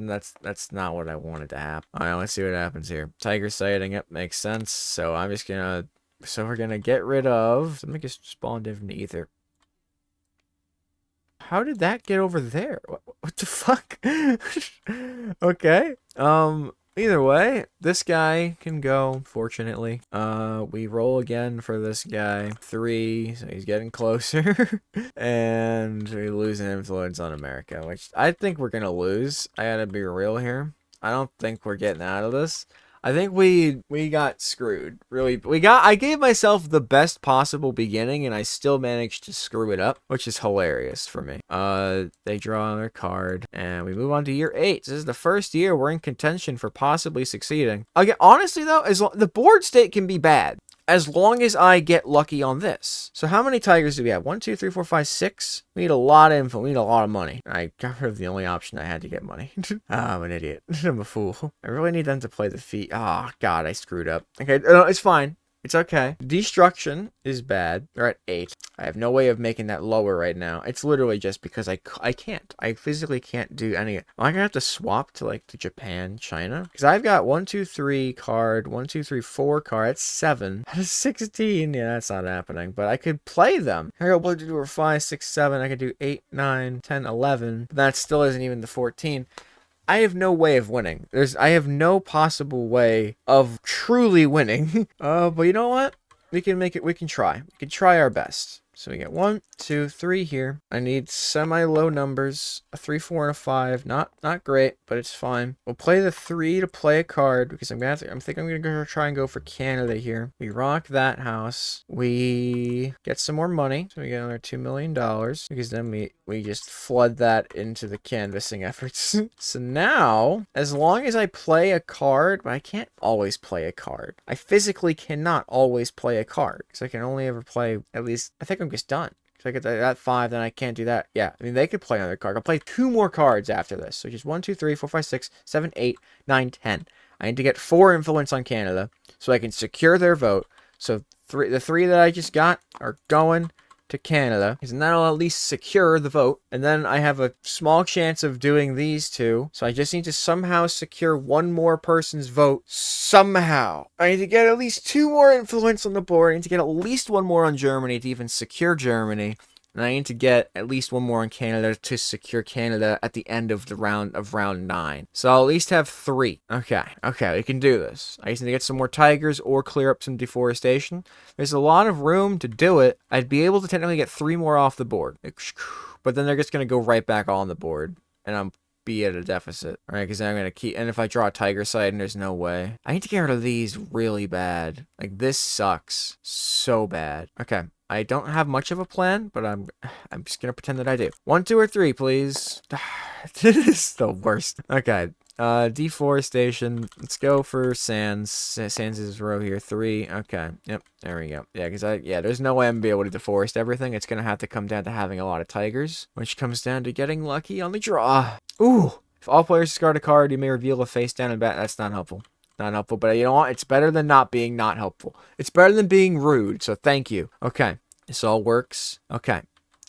not what I wanted to happen. All right, let's see what happens here. Tiger sighting. Yep, makes sense. So I'm just gonna. So we're gonna get rid of. Something just spawned in from the ether. How did that get over there? What the fuck? Okay. Either way, this guy can go, fortunately. We roll again for this guy. 3, so he's getting closer. And we lose an influence on America, which I think we're gonna lose. I gotta be real here. I don't think we're getting out of this. I think we got screwed. Really, I gave myself the best possible beginning, and I still managed to screw it up, which is hilarious for me. They draw their card, and we move on to year 8. This is the first year we're in contention for possibly succeeding. Again, honestly though, the board state can be bad as long as I get lucky on this. So how many tigers do we have? 1, 2, 3, 4, 5, 6. We need a lot of info. We need a lot of money. I got rid of the only option I had to get money. I'm an idiot. I'm a fool. I really need them to play the feet. Oh, God, I screwed up. Okay, no, it's fine. It's okay. Destruction is bad. They're at 8. I have no way of making that lower right now. It's literally just because I can't. I physically can't do any. Am I gonna have to swap to like to Japan, China? Because I've got 1, 2, 3 card, 1, 2, 3, 4 card. That's 7. That's 16. Yeah, that's not happening. But I could play them. I got 1, 2, 3, 4, 5, 6, 7. I could do 8, 9, 10, 11. But that still isn't even the 14. I have no way of winning. I have no possible way of truly winning. But you know what? We can make it. We can try. We can try our best. So we get 1, 2, 3 here. I need semi-low numbers. A 3, 4, and a 5. Not great, but it's fine. We'll play the 3 to play a card because I'm thinking I'm gonna try and go for Canada here. We rock that house. We get some more money. So we get another $2 million because then we just flood that into the canvassing efforts. So now, as long as I play a card, but I can't always play a card. I physically cannot always play a card because I can only ever play at least. I think I'm just done. So I get that 5, then I can't do that. Yeah, I mean, they could play another card. I'll play 2 more cards after this. So just 1, 2, 3, 4, 5, 6, 7, 8, 9, 10. I need to get 4 influence on Canada so I can secure their vote. So the 3 that I just got are going to Canada, because that'll at least secure the vote. And then I have a small chance of doing these 2. So I just need to somehow secure 1 more person's vote. Somehow. I need to get at least 2 more influence on the board. I need to get at least 1 more on Germany to even secure Germany. And I need to get at least 1 more on Canada to secure Canada at the end of the round 9. So I'll at least have 3. Okay, we can do this. I just need to get some more tigers or clear up some deforestation. There's a lot of room to do it. I'd be able to technically get 3 more off the board. But then they're just going to go right back on the board. And I'm be at a deficit. All right, because I'm going to keep... And if I draw a tiger side, and there's no way. I need to get rid of these really bad. Like, this sucks so bad. Okay. I don't have much of a plan, but I'm just gonna pretend that I do. 1, 2, or 3, please. This is the worst. Okay. Deforestation. Let's go for sands. Sands is row here. 3. Okay. Yep. There we go. Yeah, because there's no way I'm gonna be able to deforest everything. It's gonna have to come down to having a lot of tigers, which comes down to getting lucky on the draw. Ooh. If all players discard a card, you may reveal a face down and back. That's not helpful. Not helpful, but you know what? It's better than not being not helpful. It's better than being rude, so thank you. Okay, this all works. Okay,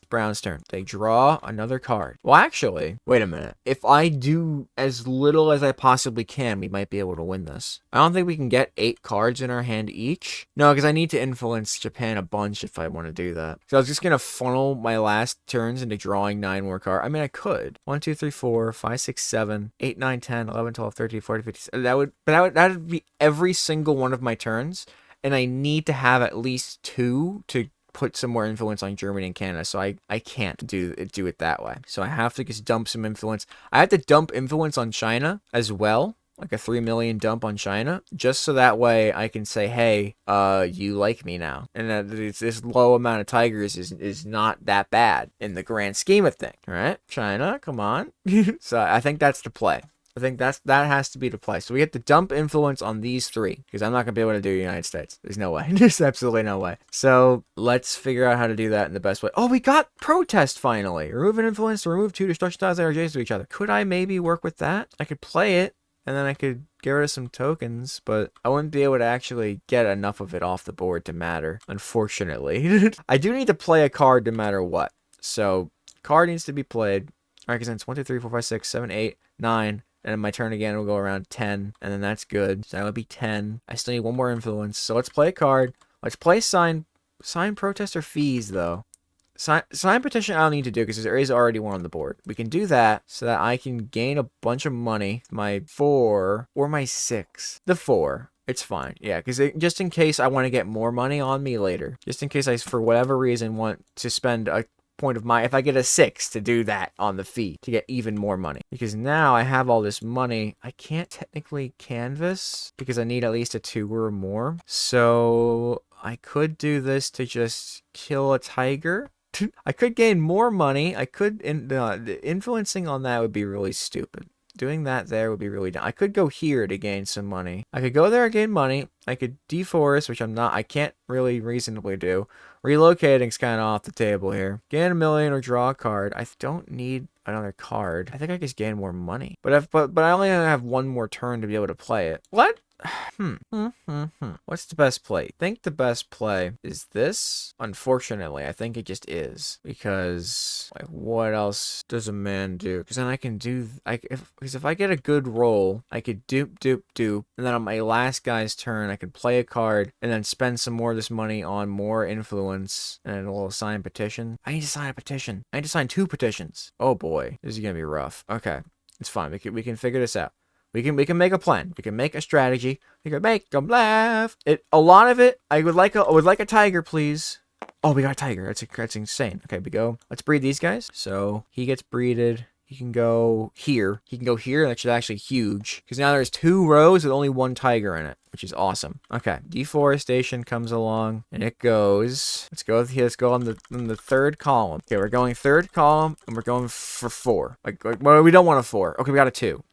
Brown's turn. They draw another card. Well, actually, wait a minute. If I do as little as I possibly can, we might be able to win this. I don't think we can get 8 cards in our hand each. No, because I need to influence Japan a bunch if I want to do that. So I was just going to funnel my last turns into drawing 9 more cards. I mean, I could. 1, 2, 3, 4, 5, 6, 7, 8, 9, 10, 11, 12, 13, 14, 15. That would be every single one of my turns. And I need to have at least 2 to put some more influence on Germany and Canada, so I can't do it that way. So I have to just dump some influence. I have to dump influence on China as well, like a 3 million dump on China, just so that way I can say, hey, you like me now. And that this low amount of tigers is not that bad in the grand scheme of things, right? China, come on. So I think that's the play. I think that has to be the play. So we have to dump influence on these 3, because I'm not going to be able to do the United States. There's no way. There's absolutely no way. So let's figure out how to do that in the best way. Oh, we got protest finally. Remove an influence to remove 2 destruction tiles that are adjacent to each other. Could I maybe work with that? I could play it, and then I could get rid of some tokens, but I wouldn't be able to actually get enough of it off the board to matter, unfortunately. I do need to play a card no matter what. So card needs to be played. All right, because then it's 1, 2, 3, 4, 5, 6, 7, 8, 9... And then my turn again will go around 10. And then that's good. So that would be 10. I still need 1 more influence. So let's play a card. Let's play sign protest or fees, though. Sign petition I don't need to do because there is already 1 on the board. We can do that so that I can gain a bunch of money. My 4 or my 6. The 4. It's fine. Yeah, because just in case I want to get more money on me later. Just in case I, for whatever reason, want to spend a point of my, if I get a 6 to do that on the fee to get even more money, because now I have all this money. I can't technically canvas because I need at least a 2 or more, so I could do this to just kill a tiger. I could gain more money. I could influencing on that would be really stupid. Doing that there would be really dumb. I could go here to gain some money. I could go there and gain money. I could deforest, which I can't really reasonably do. Relocating's kind of off the table here. Gain a million or draw a card. I don't need another card. I think I just gain more money. But I only have 1 more turn to be able to play it. What? What's the best play? I think the best play is this. Unfortunately, I think it just is because like what else does a man do? Because then I can do because if I get a good roll, I could dupe, and then on my last guy's turn, I could play a card and then spend some more of this money on more influence and a little sign petition. I need to sign a petition. I need to sign 2 petitions. Oh boy, this is gonna be rough. Okay, it's fine. We can figure this out. We can make a plan. We can make a strategy. We can make them laugh. A lot of it. I would like a tiger, please. Oh, we got a tiger. That's insane. Okay, we go. Let's breed these guys. So he gets breeded. He can go here. He can go here. That's actually huge because now there's 2 rows with only 1 tiger in it, which is awesome. Okay, deforestation comes along and it goes. Let's go here. Let's go on the 3rd column. Okay, we're going 3rd column and we're going for 4. Well, we don't want a 4. Okay, we got a 2.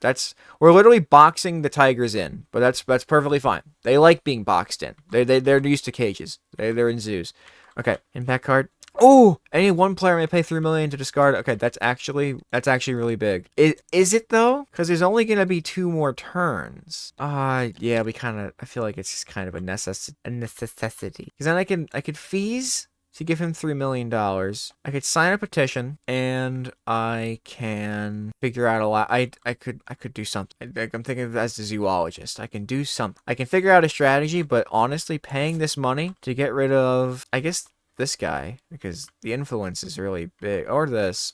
We're literally boxing the tigers in, but that's perfectly fine. They like being boxed in. They're used to cages. They're in zoos. Okay, impact card. Oh, any one player may pay 3 million to discard. Okay, that's actually really big. Is it though? Because there's only gonna be 2 more turns. Yeah, I feel like it's just kind of a necessity. Because then I could fees to give him $3 million. I could sign a petition and I can figure out a lot. I could do something. I'm thinking of it as a zoologist. I can do something. I can figure out a strategy, but honestly, paying this money to get rid of, I guess, this guy, because the influence is really big, or this.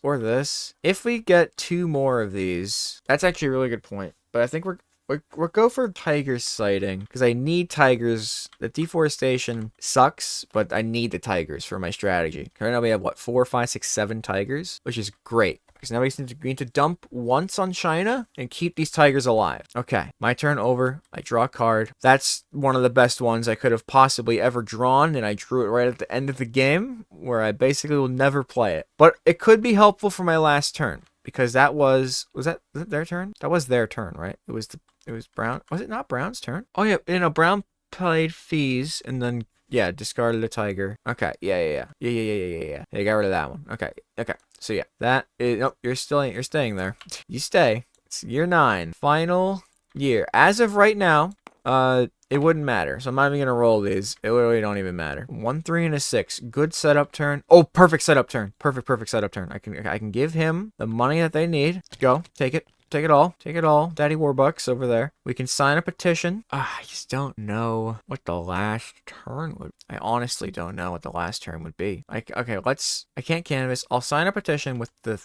If we get 2 more of these, that's actually a really good point. But I think we'll go for tiger sighting because I need tigers. The deforestation sucks, but I need the tigers for my strategy. Right now we have what, 4, 5, 6, 7 tigers, which is great. Because now we need to dump once on China and keep these tigers alive. Okay, my turn over. I draw a card. That's one of the best ones I could have possibly ever drawn, and I drew it right at the end of the game, where I basically will never play it. But it could be helpful for my last turn, because was that their turn? That was their turn, right? It was Brown. Was it not Brown's turn? Oh yeah, Brown played fees and then yeah, discarded a tiger. Okay, yeah. Yeah, got rid of that one. Okay. So yeah, that is, nope, you're staying there. You stay. It's year 9, final year. As of right now, it wouldn't matter. So I'm not even gonna roll these. It literally don't even matter. 1, 3, and a 6. Good setup turn. Oh, perfect setup turn. Perfect setup turn. I can give him the money that they need. Go, take it. Take it all. Daddy Warbucks over there. We can sign a petition. I just don't know what the last turn would. I honestly don't know what the last turn would be. Okay, I can't canvas. I'll sign a petition with the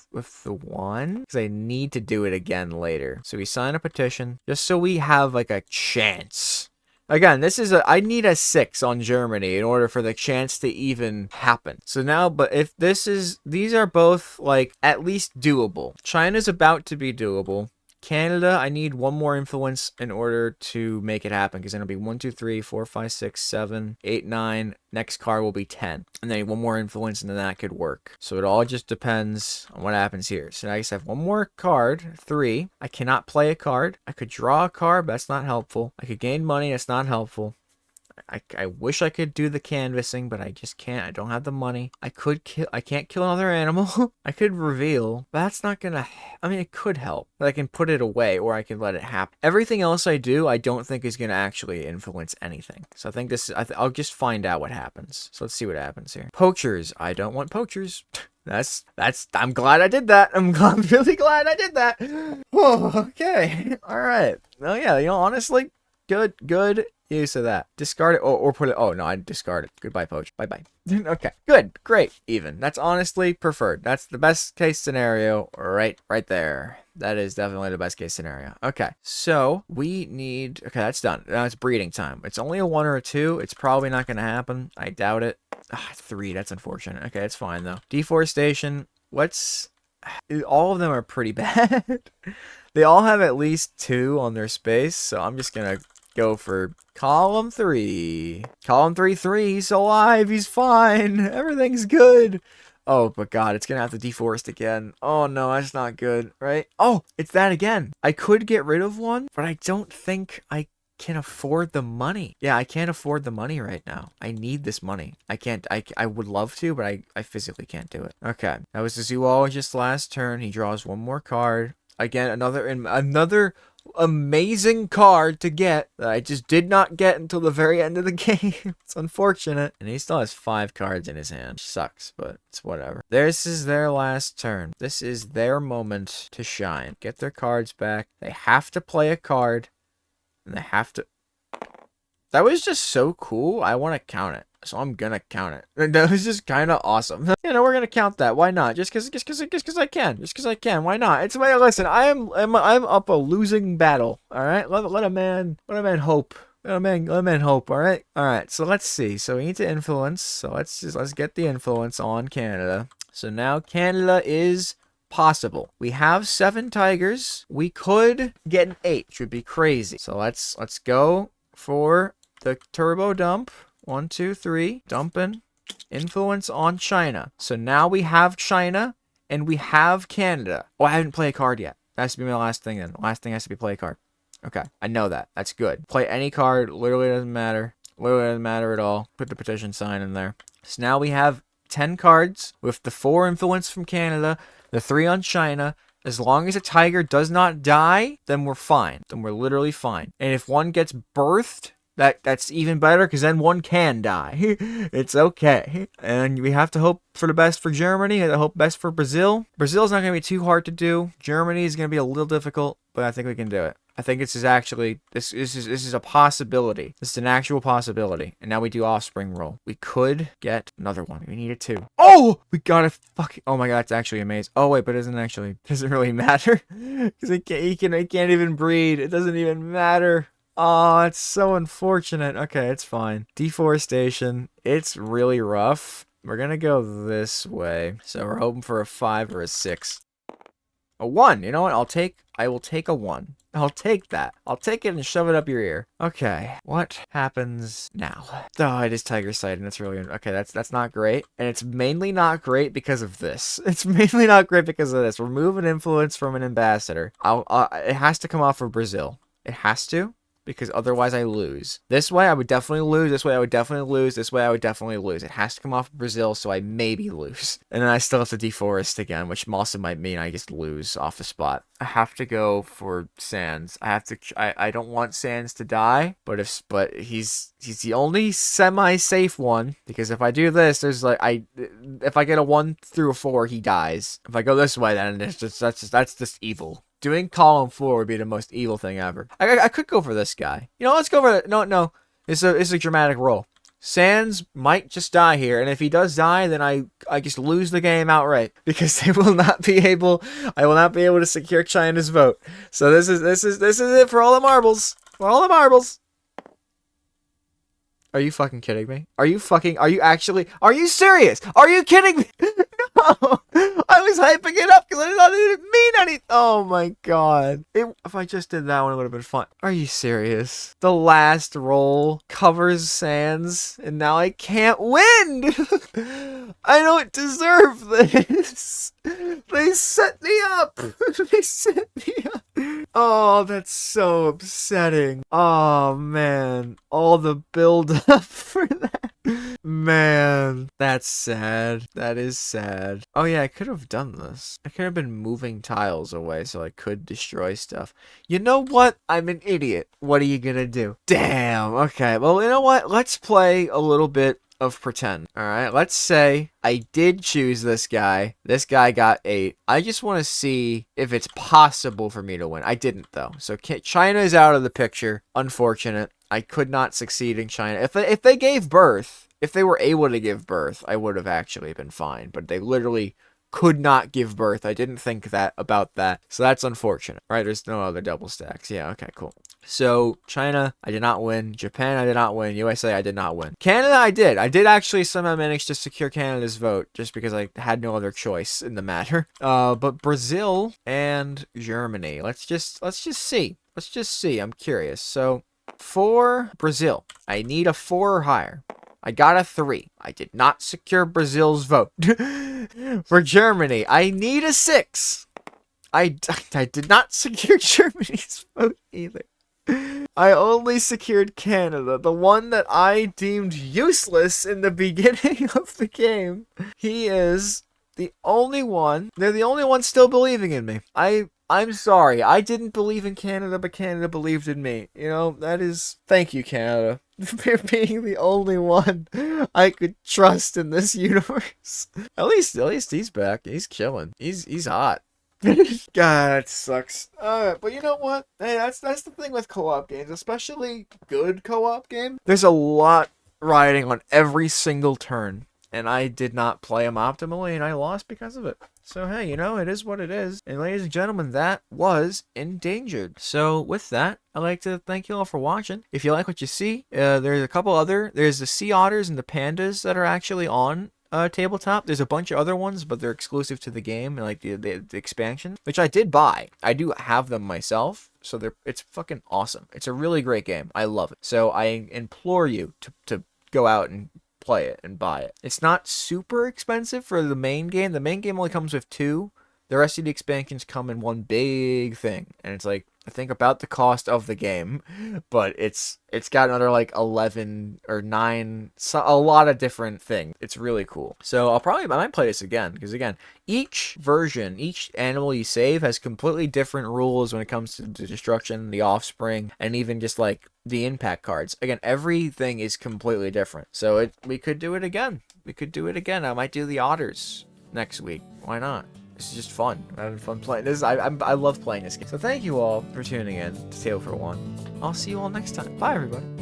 1 because I need to do it again later. So we sign a petition just so we have like a chance. Again, I need a 6 on Germany in order for the chance to even happen. So now, but if these are both like at least doable. China's about to be doable. Canada, I need 1 more influence in order to make it happen, because then it'll be 1, 2, 3, 4, 5, 6, 7, 8, 9. Next card will be 10. And then 1 more influence, and then that could work. So it all just depends on what happens here. So now I just have 1 more card, 3. I cannot play a card. I could draw a card, but that's not helpful. I could gain money, that's not helpful. I wish I could do the canvassing, but I just can't. I don't have the money. I can't kill another animal. I could reveal, but that's not gonna, I mean, it could help. But I can put it away, or I can let it happen. Everything else I do, I don't think is gonna actually influence anything. So I think I'll just find out what happens. So let's see what happens here. Poachers. I don't want poachers. I'm glad I did that. I'm really glad I did that. Oh, okay. All right. Oh yeah, honestly, good use of that. Discard it or put it. Oh no, I discard it. Goodbye, poach. Bye. Okay, good, great, even. That's honestly preferred. That's the best case scenario right there. That is definitely the best case scenario. Okay, so we need. Okay, that's done. Now it's breeding time. It's only a 1 or a 2. It's probably not gonna happen. I doubt it. 3. That's unfortunate. Okay, it's fine though. Deforestation. All of them are pretty bad. They all have at least 2 on their space, so I'm just gonna go for column 3. Column 3, he's alive, he's fine, everything's good. Oh, but God, it's gonna have to deforest again. Oh no, that's not good, right? Oh, it's that again. I could get rid of 1, but I don't think I can afford the money. Yeah, I can't afford the money right now. I need this money. I would love to, but I physically can't do it. Okay, that was the zoologist last turn. He draws 1 more card. Again, another amazing card to get that I just did not get until the very end of the game. It's unfortunate. And he still has 5 cards in his hand. Which sucks, but it's whatever. This is their last turn. This is their moment to shine. Get their cards back. They have to play a card. And they have to... That was just so cool. I want to count it. So I'm gonna count it. That was just kind of awesome. You know, we're gonna count that. Why not? Just cause I can. Just cause I can. Why not? It's my listen. I'm up a losing battle. All right. Let a man hope. Let a man hope. All right. All right. So let's see. So we need to influence. So let's get the influence on Canada. So now Canada is possible. We have 7 tigers. We could get an 8, which would be crazy. So let's go for the turbo dump. 1, 2, 3, dumping. Influence on China. So now we have China and we have Canada. Oh, I haven't played a card yet. That has to be my last thing then. Last thing has to be play a card. Okay, I know that. That's good. Play any card. Literally doesn't matter. Literally doesn't matter at all. Put the petition sign in there. So now we have 10 cards with the 4 influence from Canada, the 3 on China. As long as a tiger does not die, then we're fine. Then we're literally fine. And if one gets birthed, that's even better, because then one can die. It's okay. And we have to hope for the best for Germany, and hope best for Brazil. Brazil's not going to be too hard to do. Germany is going to be a little difficult, but I think we can do it. I think this is actually, this is a possibility. This is an actual possibility. And now we do offspring roll. We could get another one. We needed 2. Oh! We got a fucking, oh my god, that's actually amazing. Oh wait, but it doesn't really matter. Because he can't even breed. It doesn't even matter. Oh, it's so unfortunate. Okay, it's fine. Deforestation. It's really rough. We're gonna go this way. So we're hoping for a 5 or a 6. A 1. You know what? I will take a 1. I'll take that. I'll take it and shove it up your ear. Okay. What happens now? Oh, it is tiger sight, and it's really okay. That's not great, and it's mainly not great because of this. It's mainly not great because of this. Remove an influence from an ambassador. It has to come off of Brazil. It has to. Because otherwise I lose. This way I would definitely lose. This way I would definitely lose. This way I would definitely lose. It has to come off of Brazil, so I maybe lose. And then I still have to deforest again, which also might mean I just lose off the spot. I have to go for Sands. I don't want Sands to die, but he's the only semi-safe one, because if I do this, there's like if I get a 1 through a 4, he dies. If I go this way, then that's just evil. Doing column 4 would be the most evil thing ever. I could go for this guy. You know, let's go for no. It's a dramatic roll. Sands might just die here, and if he does die, then I just lose the game outright, because I will not be able to secure China's vote. So this is it for all the marbles. For all the marbles. Are you fucking kidding me? Are you serious? Are you kidding me? No! I was hyping it up because I thought it didn't mean anything. Oh my god. If I just did that one, it would have been fun. Are you serious? The last roll covers Sands, and now I can't win! I don't deserve this! They set me up! They set me up! Oh, that's so upsetting. Oh man. All the build up for that. Man, that's sad. That is sad. Oh yeah, I could have done this. I could have been moving tiles away so I could destroy stuff. You know what? I'm an idiot. What are you gonna do? Damn. Okay, well, you know what? Let's play a little bit of pretend. Alright, let's say I did choose this guy. This guy got 8. I just want to see if it's possible for me to win. I didn't, though. So China is out of the picture. Unfortunate. I could not succeed in China. If they gave birth, if they were able to give birth, I would have actually been fine. But they literally could not give birth. I didn't think about that. So that's unfortunate. Right? There's no other double stacks. Yeah, okay, cool. So China, I did not win. Japan, I did not win. USA, I did not win. Canada, I did. I did actually somehow manage to secure Canada's vote just because I had no other choice in the matter. But Brazil and Germany. Let's just see. Let's just see. I'm curious. So for Brazil, I need a 4 or higher. I got a 3. I did not secure Brazil's vote. For Germany, I need a 6. I did not secure Germany's vote either. I only secured Canada, the one that I deemed useless in the beginning of the game. He is the only one. They're the only ones still believing in me. I I'm sorry. I didn't believe in Canada, but Canada believed in me. You know, that is... Thank you, Canada, for being the only one I could trust in this universe. At least he's back. He's chilling. He's hot. God, it sucks. But you know what? Hey, that's the thing with co-op games, especially good co-op games. There's a lot riding on every single turn, and I did not play them optimally, and I lost because of it. So hey, you know, it is what it is. And ladies and gentlemen, that was Endangered. So with that, I'd like to thank you all for watching. If you like what you see, there's a couple other, there's the sea otters and the pandas that are actually on tabletop. There's a bunch of other ones, but they're exclusive to the game and like the expansion, which I did buy. I do have them myself, so it's fucking awesome. It's a really great game. I love it. So I implore you to go out and play it and buy it. It's not super expensive for the main game. The main game only comes with 2. The rest of the expansions come in one big thing, and it's like, I think about the cost of the game, but it's got another like 11 or 9, a lot of different things. It's really cool. So I might play this again, because again, each version, each animal you save has completely different rules when it comes to the destruction, the offspring, and even just like the impact cards. Again, everything is completely different. So we could do it again. We could do it again. I might do the otters next week. Why not? This is just fun. I'm having fun playing this. I love playing this game. So thank you all for tuning in to Table for One. I'll see you all next time. Bye, everybody.